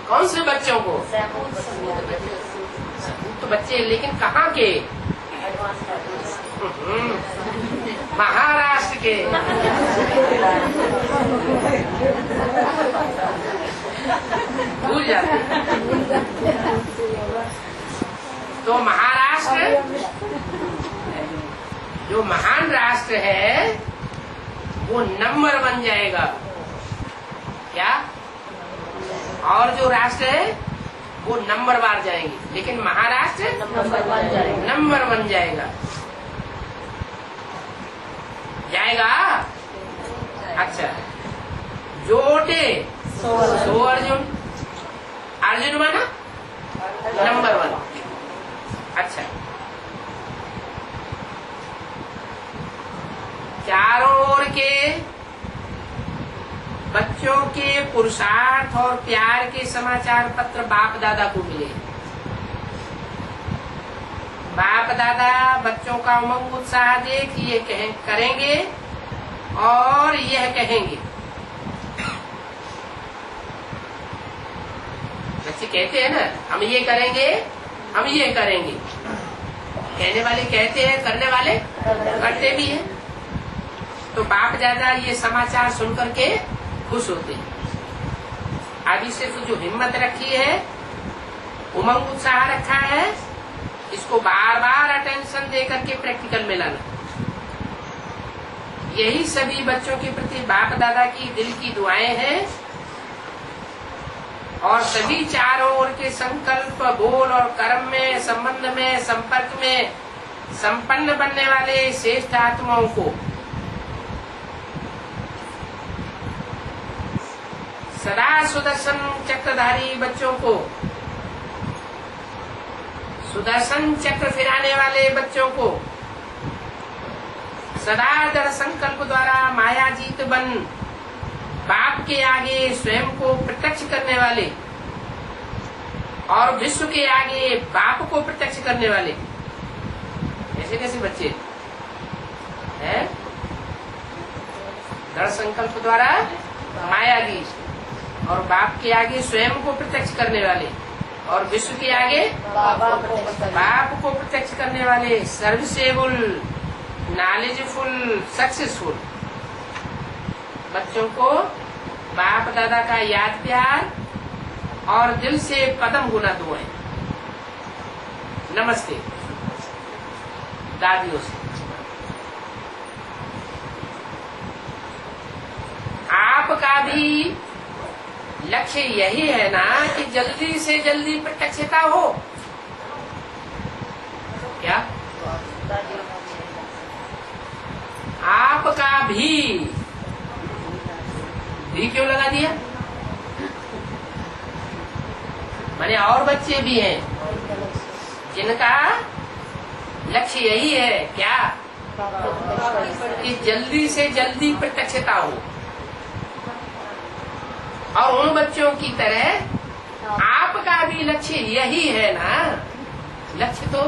कौन से बच्चों को? तो बच्चे, लेकिन कहाँ के? महाराष्ट्र के। भूल जाते। तो महाराष्ट्र जो महान राष्ट्र है वो नंबर 1 जाएगा। क्या? और जो राष्ट्र है वो नंबर वार जाएंगे, लेकिन महाराष्ट्र नंबर 1 जाएगा। जाएगा। अच्छा, जोटे 100 अर्जुन। अर्जुन माना नंबर 1। अच्छा, चारों ओर के बच्चों के पुरुषार्थ और प्यार के समाचार पत्र बाप दादा को मिले। बाप दादा बच्चों का उमंग उत्साह देख ये करेंगे और यह कहेंगे। बच्चे कहते हैं ना, हम ये करेंगे, हम ये करेंगे। कहने वाले कहते हैं, करने वाले करते भी हैं। तो बाप दादा ये समाचार सुन करके खुश होते हैं। अभी सिर्फ जो हिम्मत रखी है, उमंग उत्साह रखा है, इसको बार बार अटेंशन दे करके प्रैक्टिकल में लाना। यही सभी बच्चों के प्रति बाप दादा की दिल की दुआएं हैं। और सभी चारों ओर के संकल्प, बोल और कर्म में, संबंध में, संपर्क में संपन्न बनने वाले श्रेष्ठ आत्माओं को सदा सुदर्शन चक्रधारी बच्चों को, सुदर्शन चक्र फिराने वाले बच्चों को, सदा दृढ़ संकल्प द्वारा माया जीत बन बाप के आगे स्वयं को प्रत्यक्ष करने वाले और विश्व के आगे बाप को प्रत्यक्ष करने वाले ऐसे कैसे बच्चे हैं? दृढ़ संकल्प द्वारा माया की और बाप के आगे स्वयं को प्रत्यक्ष करने वाले और विश्व के आगे बाप को प्रत्यक्ष करने वाले, सर्विसेबल, नॉलेजफुल, सक्सेसफुल बच्चों को बाप दादा का याद प्यार और दिल से पदम गुना दुआएं। नमस्ते दादियों से। का भी लक्ष्य यही है ना कि जल्दी से जल्दी प्रत्यक्षता हो। क्या आपका भी क्यों लगा दिया? माने और बच्चे भी हैं जिनका लक्ष्य यही है क्या कि जल्दी से जल्दी प्रत्यक्षता हो। और उन बच्चों की तरह आपका भी लक्ष्य यही है ना। लक्ष्य तो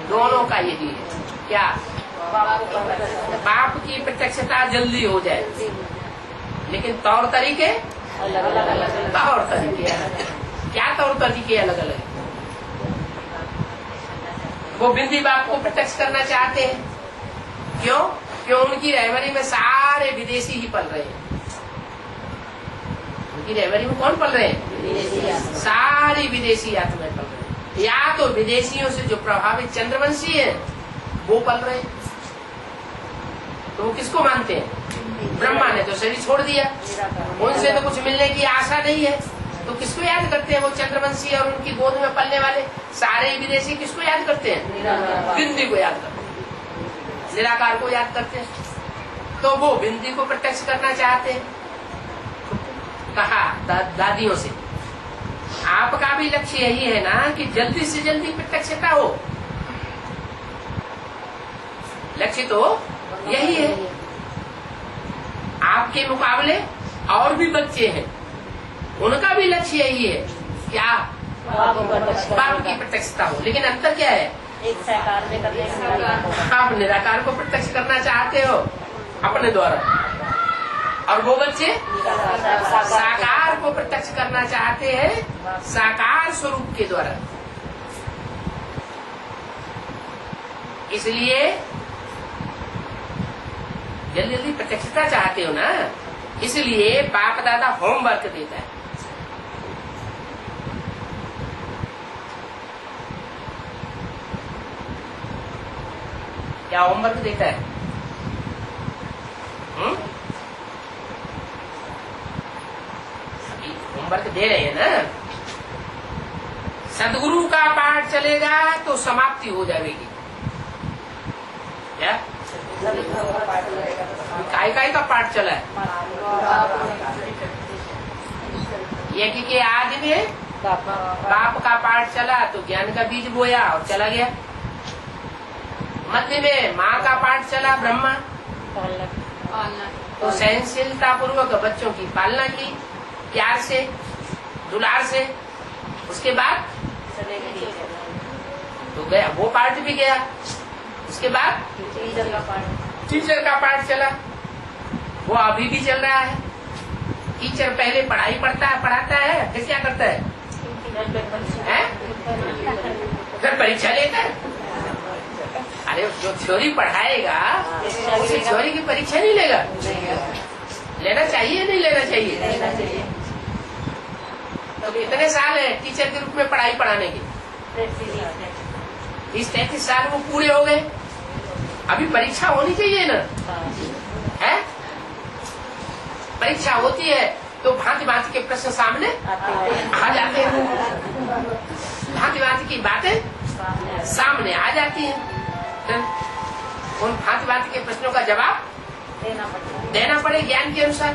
दोनों का यही है क्या बाप की प्रत्यक्षता जल्दी हो जाए, लेकिन तौर तरीके तौर तरीके क्या तौर तरीके अलग अलग है। वो बिंदी बाप को प्रत्यक्ष करना चाहते हैं, क्यों? क्यों उनकी रहबरी में सारे विदेशी ही पल रहे हैं। उनकी रहबरी में कौन पल रहे हैं? सारी विदेशी आत्माएं पल रहे हैं। या तो विदेशियों से जो प्रभावित चंद्रवंशी है वो पल रहे हैं। तो वो किसको मानते हैं? ब्रह्मा ने तो शरीर छोड़ दिया, उनसे तो कुछ मिलने की आशा नहीं है, तो किसको याद करते हैं? वो चंद्रवंशी और उनकी गोद में पलने वाले सारे विदेशी किसको याद करते हैं? बिंदी को याद करते हैं, निराकार को याद करते हैं। तो वो बिंदी को प्रत्यक्ष करना चाहते हैं। कहा दादियों से आपका भी लक्ष्य यही है ना कि जल्दी से जल्दी प्रत्यक्षता हो। लक्ष्य तो यही है। आपके मुकाबले और भी बच्चे हैं, उनका भी लक्ष्य यही है क्या बाप की प्रत्यक्षता हो। लेकिन अंतर क्या है? एक साकार में करने आप निराकार को प्रत्यक्ष करना चाहते हो अपने द्वारा, और वो बच्चे साकार को प्रत्यक्ष करना चाहते हैं साकार स्वरूप के द्वारा। इसलिए जल्दी जल्दी प्रत्यक्षता चाहते हो ना, इसलिए बाप दादा होमवर्क देता है। क्या होमवर्क देता है? अभी होमवर्क दे रहे हैं ना। सदगुरु का पाठ चलेगा तो समाप्ति हो जाएगी। क्या काय का पाठ चला है? ये कि आदि में बाप का पाठ चला तो ज्ञान का बीज बोया और चला गया। मध्य में माँ का पाठ चला ब्रह्मा, तो सहनशीलता पूर्वक बच्चों की पालना की प्यार से दुलार से। उसके बाद तो गया वो पाठ भी गया। उसके बाद टीचर का पाठ चला, वो अभी भी चल रहा है। टीचर पहले पढ़ाई पढ़ाता है, फिर क्या करता है? फिर परीक्षा लेता है। अरे जो थ्योरी पढ़ाएगा उसे थ्योरी की परीक्षा नहीं लेगा? लेना चाहिए नहीं लेना चाहिए? तो कितने साल है टीचर के रूप में पढ़ाई पढ़ाने के? 30-33 साल वो पूरे हो गए। अभी परीक्षा होनी चाहिए ना, है? परीक्षा होती है तो भांति भांति के प्रश्न सामने आ जाते हैं, भांति भांति की बातें सामने आ जाती हैं। उन भांति भांति के प्रश्नों का जवाब देना पड़े ज्ञान के अनुसार।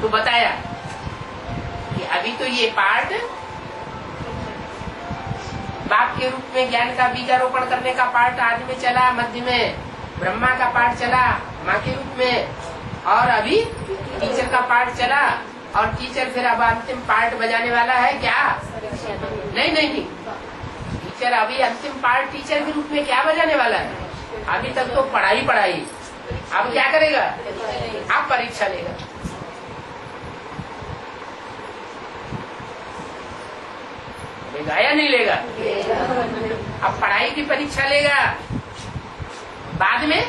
तो बताया कि अभी तो ये पाठ बाप के रूप में ज्ञान का बीजारोपण करने का पाठ आदि में चला, मध्य में ब्रह्मा का पाठ चला माँ के रूप में, और अभी टीचर का पाठ चला। और टीचर फिर अब अंतिम पार्ट बजाने वाला है क्या? नहीं, टीचर अभी अंतिम पार्ट टीचर के रूप में क्या बजाने वाला है? अभी तक तो पढ़ाई। अब क्या करेगा? अब परीक्षा लेगा। लेगा या नहीं लेगा? अब पढ़ाई की परीक्षा लेगा, बाद में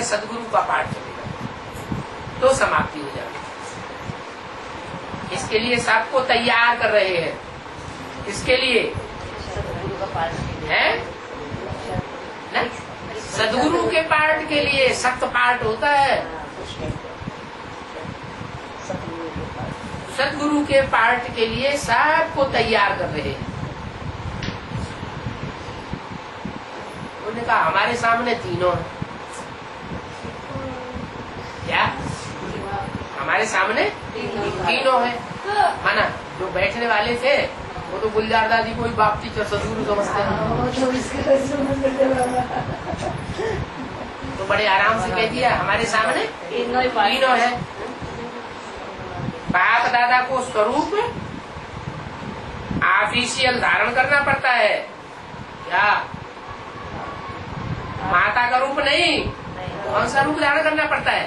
सदगुरु का पाठ चलेगा तो समाप्ति हो जाएगी। इसके लिए सबको तैयार कर रहे हैं। इसके लिए है ना सदगुरु के पार्ट के लिए सख्त पार्ट होता है, सदगुरु के पार्ट के लिए सबको तैयार कर रहे हैं। उन्होंने कहा हमारे सामने तीनों है। क्या हमारे सामने तीनों है? माना जो बैठने वाले थे वो तो गुलजार दादी को ही बाप टीचर सदगुरु समझते हैं, तो बड़े आराम से कह दिया हमारे सामने तीनों है। बाप दादा को स्वरूप ऑफिशियल धारण करना पड़ता है, क्या माता का रूप नहीं, कौन सा रूप धारण करना पड़ता है?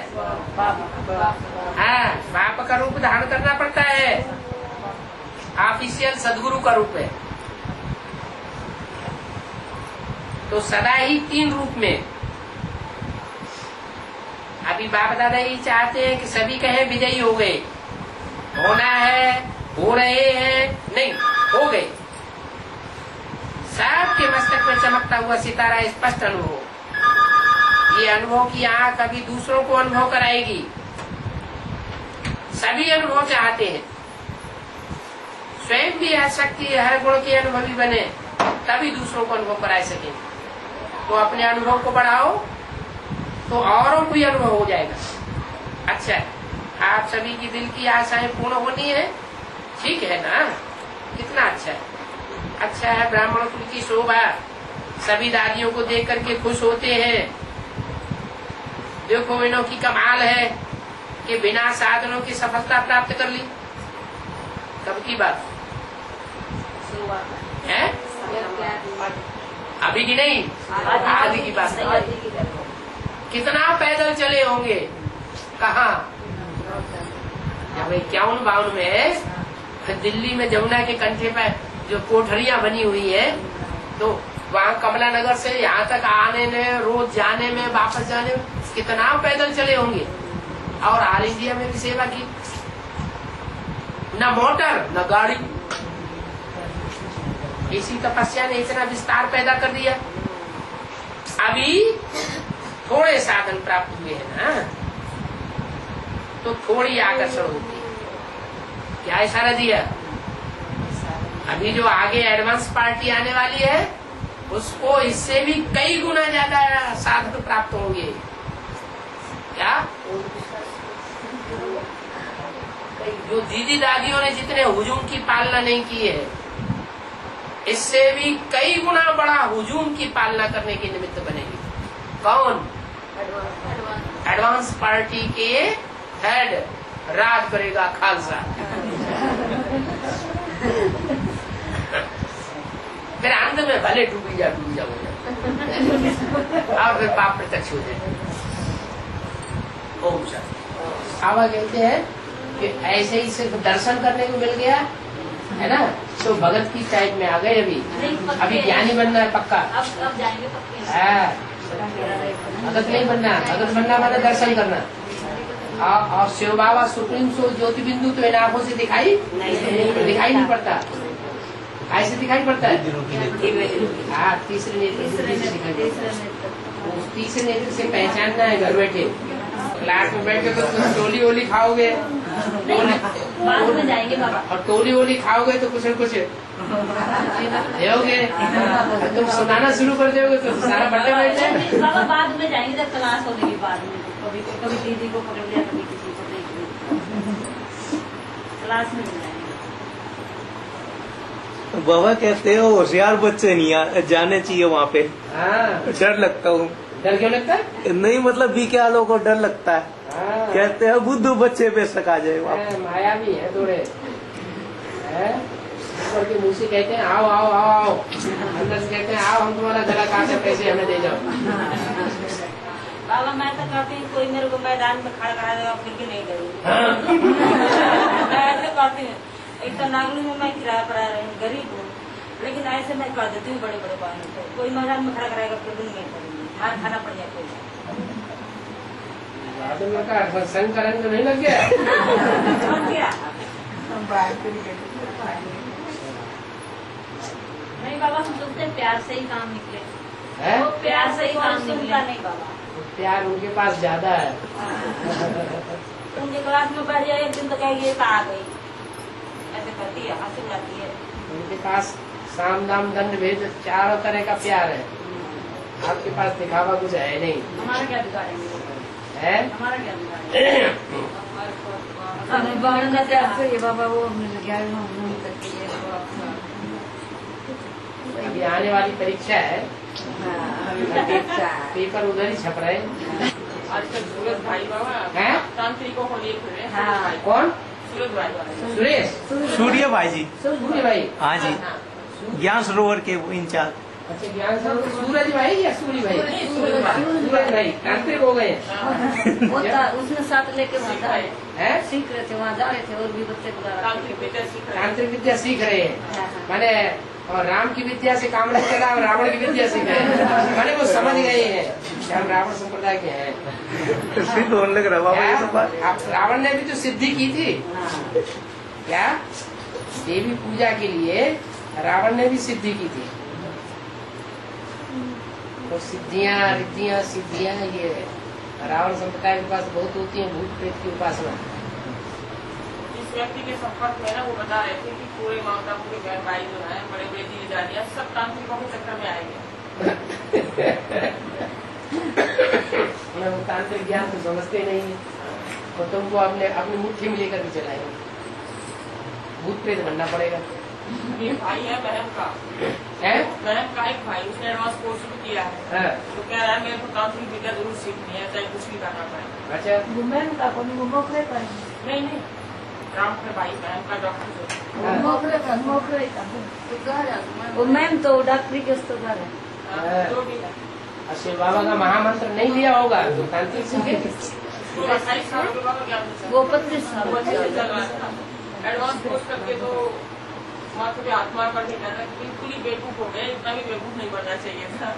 हाँ, बाप का रूप धारण करना पड़ता है, ऑफिशियल सदगुरु का रूप है। तो सदा ही तीन रूप में। अभी बाप दादा ये चाहते हैं कि सभी कहें विजयी हो गए, होना है, हो रहे हैं, नहीं हो गए। सबके मस्तक में चमकता हुआ सितारा स्पष्ट अनुभव, ये अनुभव की आंख अभी दूसरों को अनुभव कराएगी। सभी अनुभव चाहते हैं, स्वयं भी हर शक्ति हर गुण के अनुभवी बने, तभी दूसरों को अनुभव करा सकें। तो अपने अनुभव को बढ़ाओ तो औरों को भी अनुभव हो जाएगा। अच्छा, आप सभी की दिल की आशाएं पूर्ण होनी है, ठीक है ना? कितना अच्छा है, अच्छा है। ब्राह्मण कुल की शोभा, सभी दादियों को देख करके खुश होते हैं। देखो इन्हों की कमाल है कि बिना साधनों की सफलता प्राप्त कर ली। कब की बात है? अभी की नहीं, आदि की बात। कितना पैदल चले होंगे, कहाँ? जब 51-52 में दिल्ली में जमुना के कंठे पर जो कोठरियां बनी हुई है, तो वहाँ कमला नगर से यहाँ तक आने में, रोज जाने में, वापस जाने में कितना पैदल चले होंगे। और ऑल इंडिया में भी सेवा की, न मोटर न गाड़ी। इसी तपस्या ने इतना विस्तार पैदा कर दिया। अभी थोड़े साधन प्राप्त हुए हैं ना, तो थोड़ी आकर्षण होती है। क्या इशारा दिया? अभी जो आगे एडवांस पार्टी आने वाली है, उसको इससे भी कई गुना ज्यादा साधन प्राप्त होंगे। क्या जो दीदी दादियों ने जितने हुजूम की पालना नहीं की है, इससे भी कई गुना बड़ा हुजूम की पालना करने के निमित्त बनेगी। कौन? एडवांस पार्टी के हेड राज करेगा खालसा। फिर अंत में भले डूबी जा हो जाए और फिर पाप प्रत्यक्ष हो जाए। ओम शांति। बाबा कहते हैं कि ऐसे ही सिर्फ दर्शन करने को मिल गया है ना, तो भगत की टाइप में आ गए। अभी ज्ञानी बनना है पक्का। अब जाएंगे पक्के। भगत नहीं बनना, भगत बनना माना दर्शन करना। और शिव बाबा सुप्रीम सोल ज्योति बिंदु तो इन आंखों से दिखाई नहीं पड़ता, ऐसे दिखाई पड़ता है। हाँ, तीसरे नेत्र से दिखाई पड़ता है। उस तीसरे नेत्र से पहचानना है। घर बैठे क्लास में बैठे तो तुम टोली वोली खाओगे, बाद में जाएंगे बाबा। और टोली वोली खाओगे तो कुछ न कुछ दोगे, तुम सुनाना शुरू कर दोगे तो सारा बर्थडे बैठ जाएगा। बाबा बाद में जाएंगे जब क्लास होने के बाद में, कभी दीदी को पकड़ लिया, कभी किसी को देख लिया, क्लास में जाएंगे। बाबा कहते हो होशियार बच्चे नहीं जाने चाहिए वहाँ पे। डर लगता हूँ। डर क्यों लगता है? नहीं मतलब बीके वालों को डर लगता है। कहते हैं बुद्धू बच्चे पे सका जाए। माया भी है थोड़े, ऊपर के मुँह से कहते हैं आओ आओ आओ आओ, अंदर से कहते हैं आओ हम तुम्हारा गला काट के पैसे हमें दे जाओ। बाबा मैं तो कहती हूँ कोई मेरे को मैदान में खड़ा करा देगा फिर भी नहीं करूँगी। मैं ऐसे कहती हूँ, एक तो नागलू में मैं किराया पर आ रही हूँ, गरीब हूँ, लेकिन ऐसे मैं कर देती हूँ बड़े बड़े बाहर को। कोई मैदान में खड़ा कराएगा फिर भी नहीं करूँगी, हार खाना पड़ जाए कोई। सत्संग करने तो नहीं लग गया? नहीं बाबा हम सोचते प्यार से ही काम निकले। है? वो प्यार से ही काम सुनता नहीं बाबा। प्यार उनके पास ज्यादा है। उनके क्लास में बैठ जाए एक दिन तो कहेगी ये आ गई, ऐसे करती है, हंसी जाती है। उनके पास साम दाम दंड भेद चारों तरह का प्यार है। आपके पास दिखावा कुछ है नहीं। हमारा क्या बिगाड़ेंगे? है हमारा क्या बिगाड़ेंगे? ये बाबा वो 11 करती है। अभी आने वाली परीक्षा है, पेपर उधर ही छप रहे हैं। आजकल सूरज भाई बाबा हैं? तांत्रिकों को लिए फिर रहे हैं। हाँ। कौन? सूरज भाई सुरेश सूर्य भाई जी। सूर्य भाई। हाँ जी, ज्ञान सरोवर के वो इंचार्ज। अच्छा, ज्ञान सरोवर सूरज भाई या सूर्य भाई? सूरज भाई तांत्रिक हो गए हैं। वो उसने साथ लेके वहाँ जा रहे हैं? सीख रहे थे, वहाँ जा रहे थे और भी बच्चे बुला रहे तांत्रिक विद्या सीख रहे हैं। तांत्रिक विद्या सीख रहे हैं। हाँ। माने और राम की विद्या से काम नहीं चला और रावण की विद्या सीख रहे हैं। माने वो समझ गए हैं कि हम रावण संप्रदाय के हैं। सिद्ध होने लग रहा बाबा ये सब बात। आप रावण ने भी तो सिद्धि की थी क्या? देवी पूजा के लिए रावण ने भी सिद्धि की थी। तो सिद्धियां रिद्धियां सिद्धियां ये रावण संप्रदाय के पास बहुत होती है। भूत प्रेत की उपासना। जिस व्यक्ति के संपर्क में ना वो बता रहे थे कि पूरे माता पूरे बहन भाई जो है बड़े बड़े दीदी दादियाँ सब तांत्रिकों के चक्कर में आएंगे। वो तांत्रिक ज्ञान तो समझते नहीं है, तो तुमको अपनी मुट्ठी में लेकर के चलाएंगे। भूत प्रेत बनना पड़ेगा। ये भाई है बहन का, है? बहन का एक भाई, उसने एडवांस कोर्स भी किया है। हाँ। तो कह रहा है मेरे को तांत्रिक विद्या जरूर सीखनी है, चाहे कुछ भी करना पड़े। अच्छा, घूमन का कोई मोकरे पर नहीं नहीं, राम के भाई बहन का डॉक्टर हाँ। मोकरे का वो मैम तो डॉक्टरी के उसको घर है। जो भी है। शिव बाबा का महामंत्र नहीं लिया होगा तो तांत्रिक सीखे। तो 28 साल के बाद क्या वो 25 साल वो अच्छे से चल रहा था। एडवांस कोर्स करके तो माथे पे हाथ मार करके कहना बिल्कुल ही बेवकूफ हो गए, इतना भी बेवकूफ नहीं बनना चाहिए था।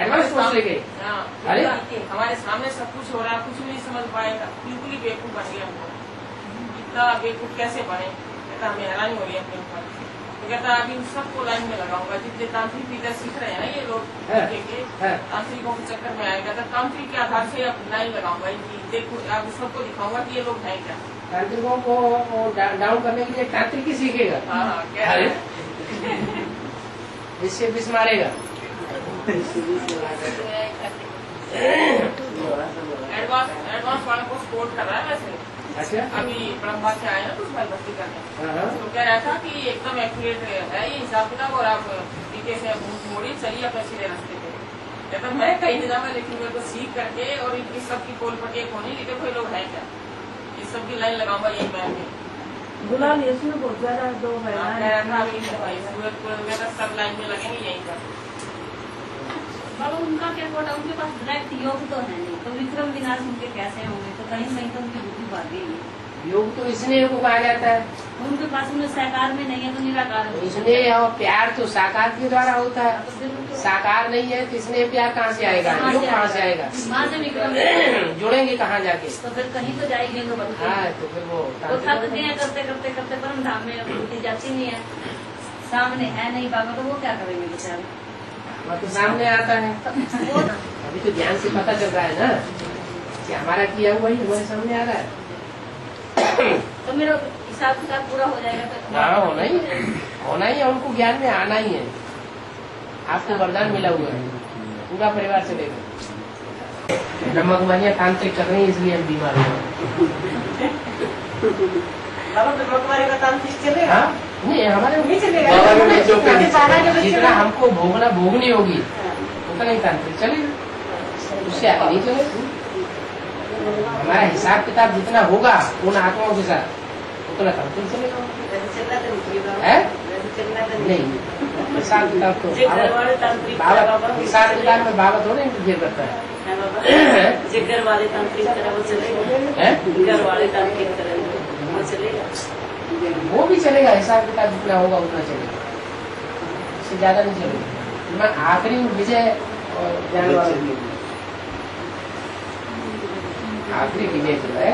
एडवांस कोर्स लेके? हाँ, अरे? हमारे सामने सब कुछ हो रहा है, कुछ भी नहीं समझ पाएगा, बिल्कुल ही बेवकूफ बन गया हमको। इतना बेवकूफ कैसे बने? कहता हमें हैरानी हो रही है अपने ऊपर। तो कहता अभी इन सबको लाइन में लगाऊंगा, जितने तांत्रिक विद्या सीख रहे हैं ना ये लोग, तांत्रिकों के चक्कर में आएगा तो तांत्रिक के आधार से अब लाइन लगाऊंगा इनकी। देखो अब सबको दिखाऊंगा कि ये लोग हैं क्या। तांत्रिकों को डाउन करने के लिए तांत्रिक ही सीखेगा। हाँ, क्या अरे? है? जिससे विष मारेगा। एडवांस वाले को सपोर्ट कर रहा है वैसे। अच्छा, अभी ब्रह्मा से आए ना कुछ भाई भक्ति करने, हाँ। तो कह रहा था कि एकदम एक्यूरेट है ये हिसाब किताब और आप पीछे से मोड़ी चलिए अपने सीधे रास्ते पे। कहता मैं कहीं नहीं जाऊंगा, लेकिन मेरे को सीख करके और इनकी सबकी पोल पटे होनी, लेकिन कोई लोग है क्या, ये सबकी लाइन लगाऊंगा यही मैं भी। बुला लिए उसमें बहुत ज्यादा 2 कह रहा था अभी सूरत को वगैरह सब लाइन में लगेंगे यहीं पर। बाबा उनका क्या बोला, उनके पास डायरेक्ट योग तो है नहीं, तो विक्रम विनाश उनके कैसे होंगे? तो कहीं नहीं तो उनकी बुद्धि भाग गई। योग तो इसलिए को कहा जाता है। उनके पास उन्हें साकार में नहीं है तो निराकार है। इसलिए और प्यार तो साकार के द्वारा होता है। तो फिर उनको साकार नहीं है तो इसलिए प्यार कहाँ से आएगा? योग कहाँ से आएगा? वहाँ से विक्रम जुड़ेंगे कहाँ जाके? तो फिर कहीं तो जाएगी वो बच्चे। हाँ, तो फिर वो थक गए हैं करते करते करते, परम धाम में बुद्धि जाती नहीं है, सामने है नहीं बाबा, तो वो क्या करेंगे बेचारे? तो सामने आता है। वो अभी तो ज्ञान से पता चल रहा है ना कि हमारा किया हुआ ही हमारे सामने आ रहा है। तो मेरा हिसाब किताब पूरा हो जाएगा तो हाँ, होना ही है। उनको ज्ञान में आना ही है। आपको वरदान मिला हुआ है, पूरा परिवार से लेकर। ब्रह्मा कुमारियाँ तांत्रिक कर रही है, इसलिए हम बीमार हो गए। का तांत्रिक चलेगा? हाँ? नहीं, हमारे नहीं चलेगा। जितना हमको भोगनी होगी उतना ही तांत्रिक चलेगा, उससे आगे नहीं चलेगा। हमारा हिसाब किताब जितना होगा उन आत्माओं के साथ उतना तांत्रिक चलेगा। है? नहीं, हिसाब किताब तो बाबा, हिसाब किताब में बाबा थोड़े इंटरफेयर करता है। जिगर वाले तांत्रिक तरह वो चलेगा, है? जिगर वाले तांत्रिक तरह वो चलेगा। वो भी चलेगा, हिसाब किताब जितना होगा उतना चलेगा, उससे ज्यादा नहीं चलेगा। मैं आखिरी विजय और जाने वाले आखिरी विजय जो है,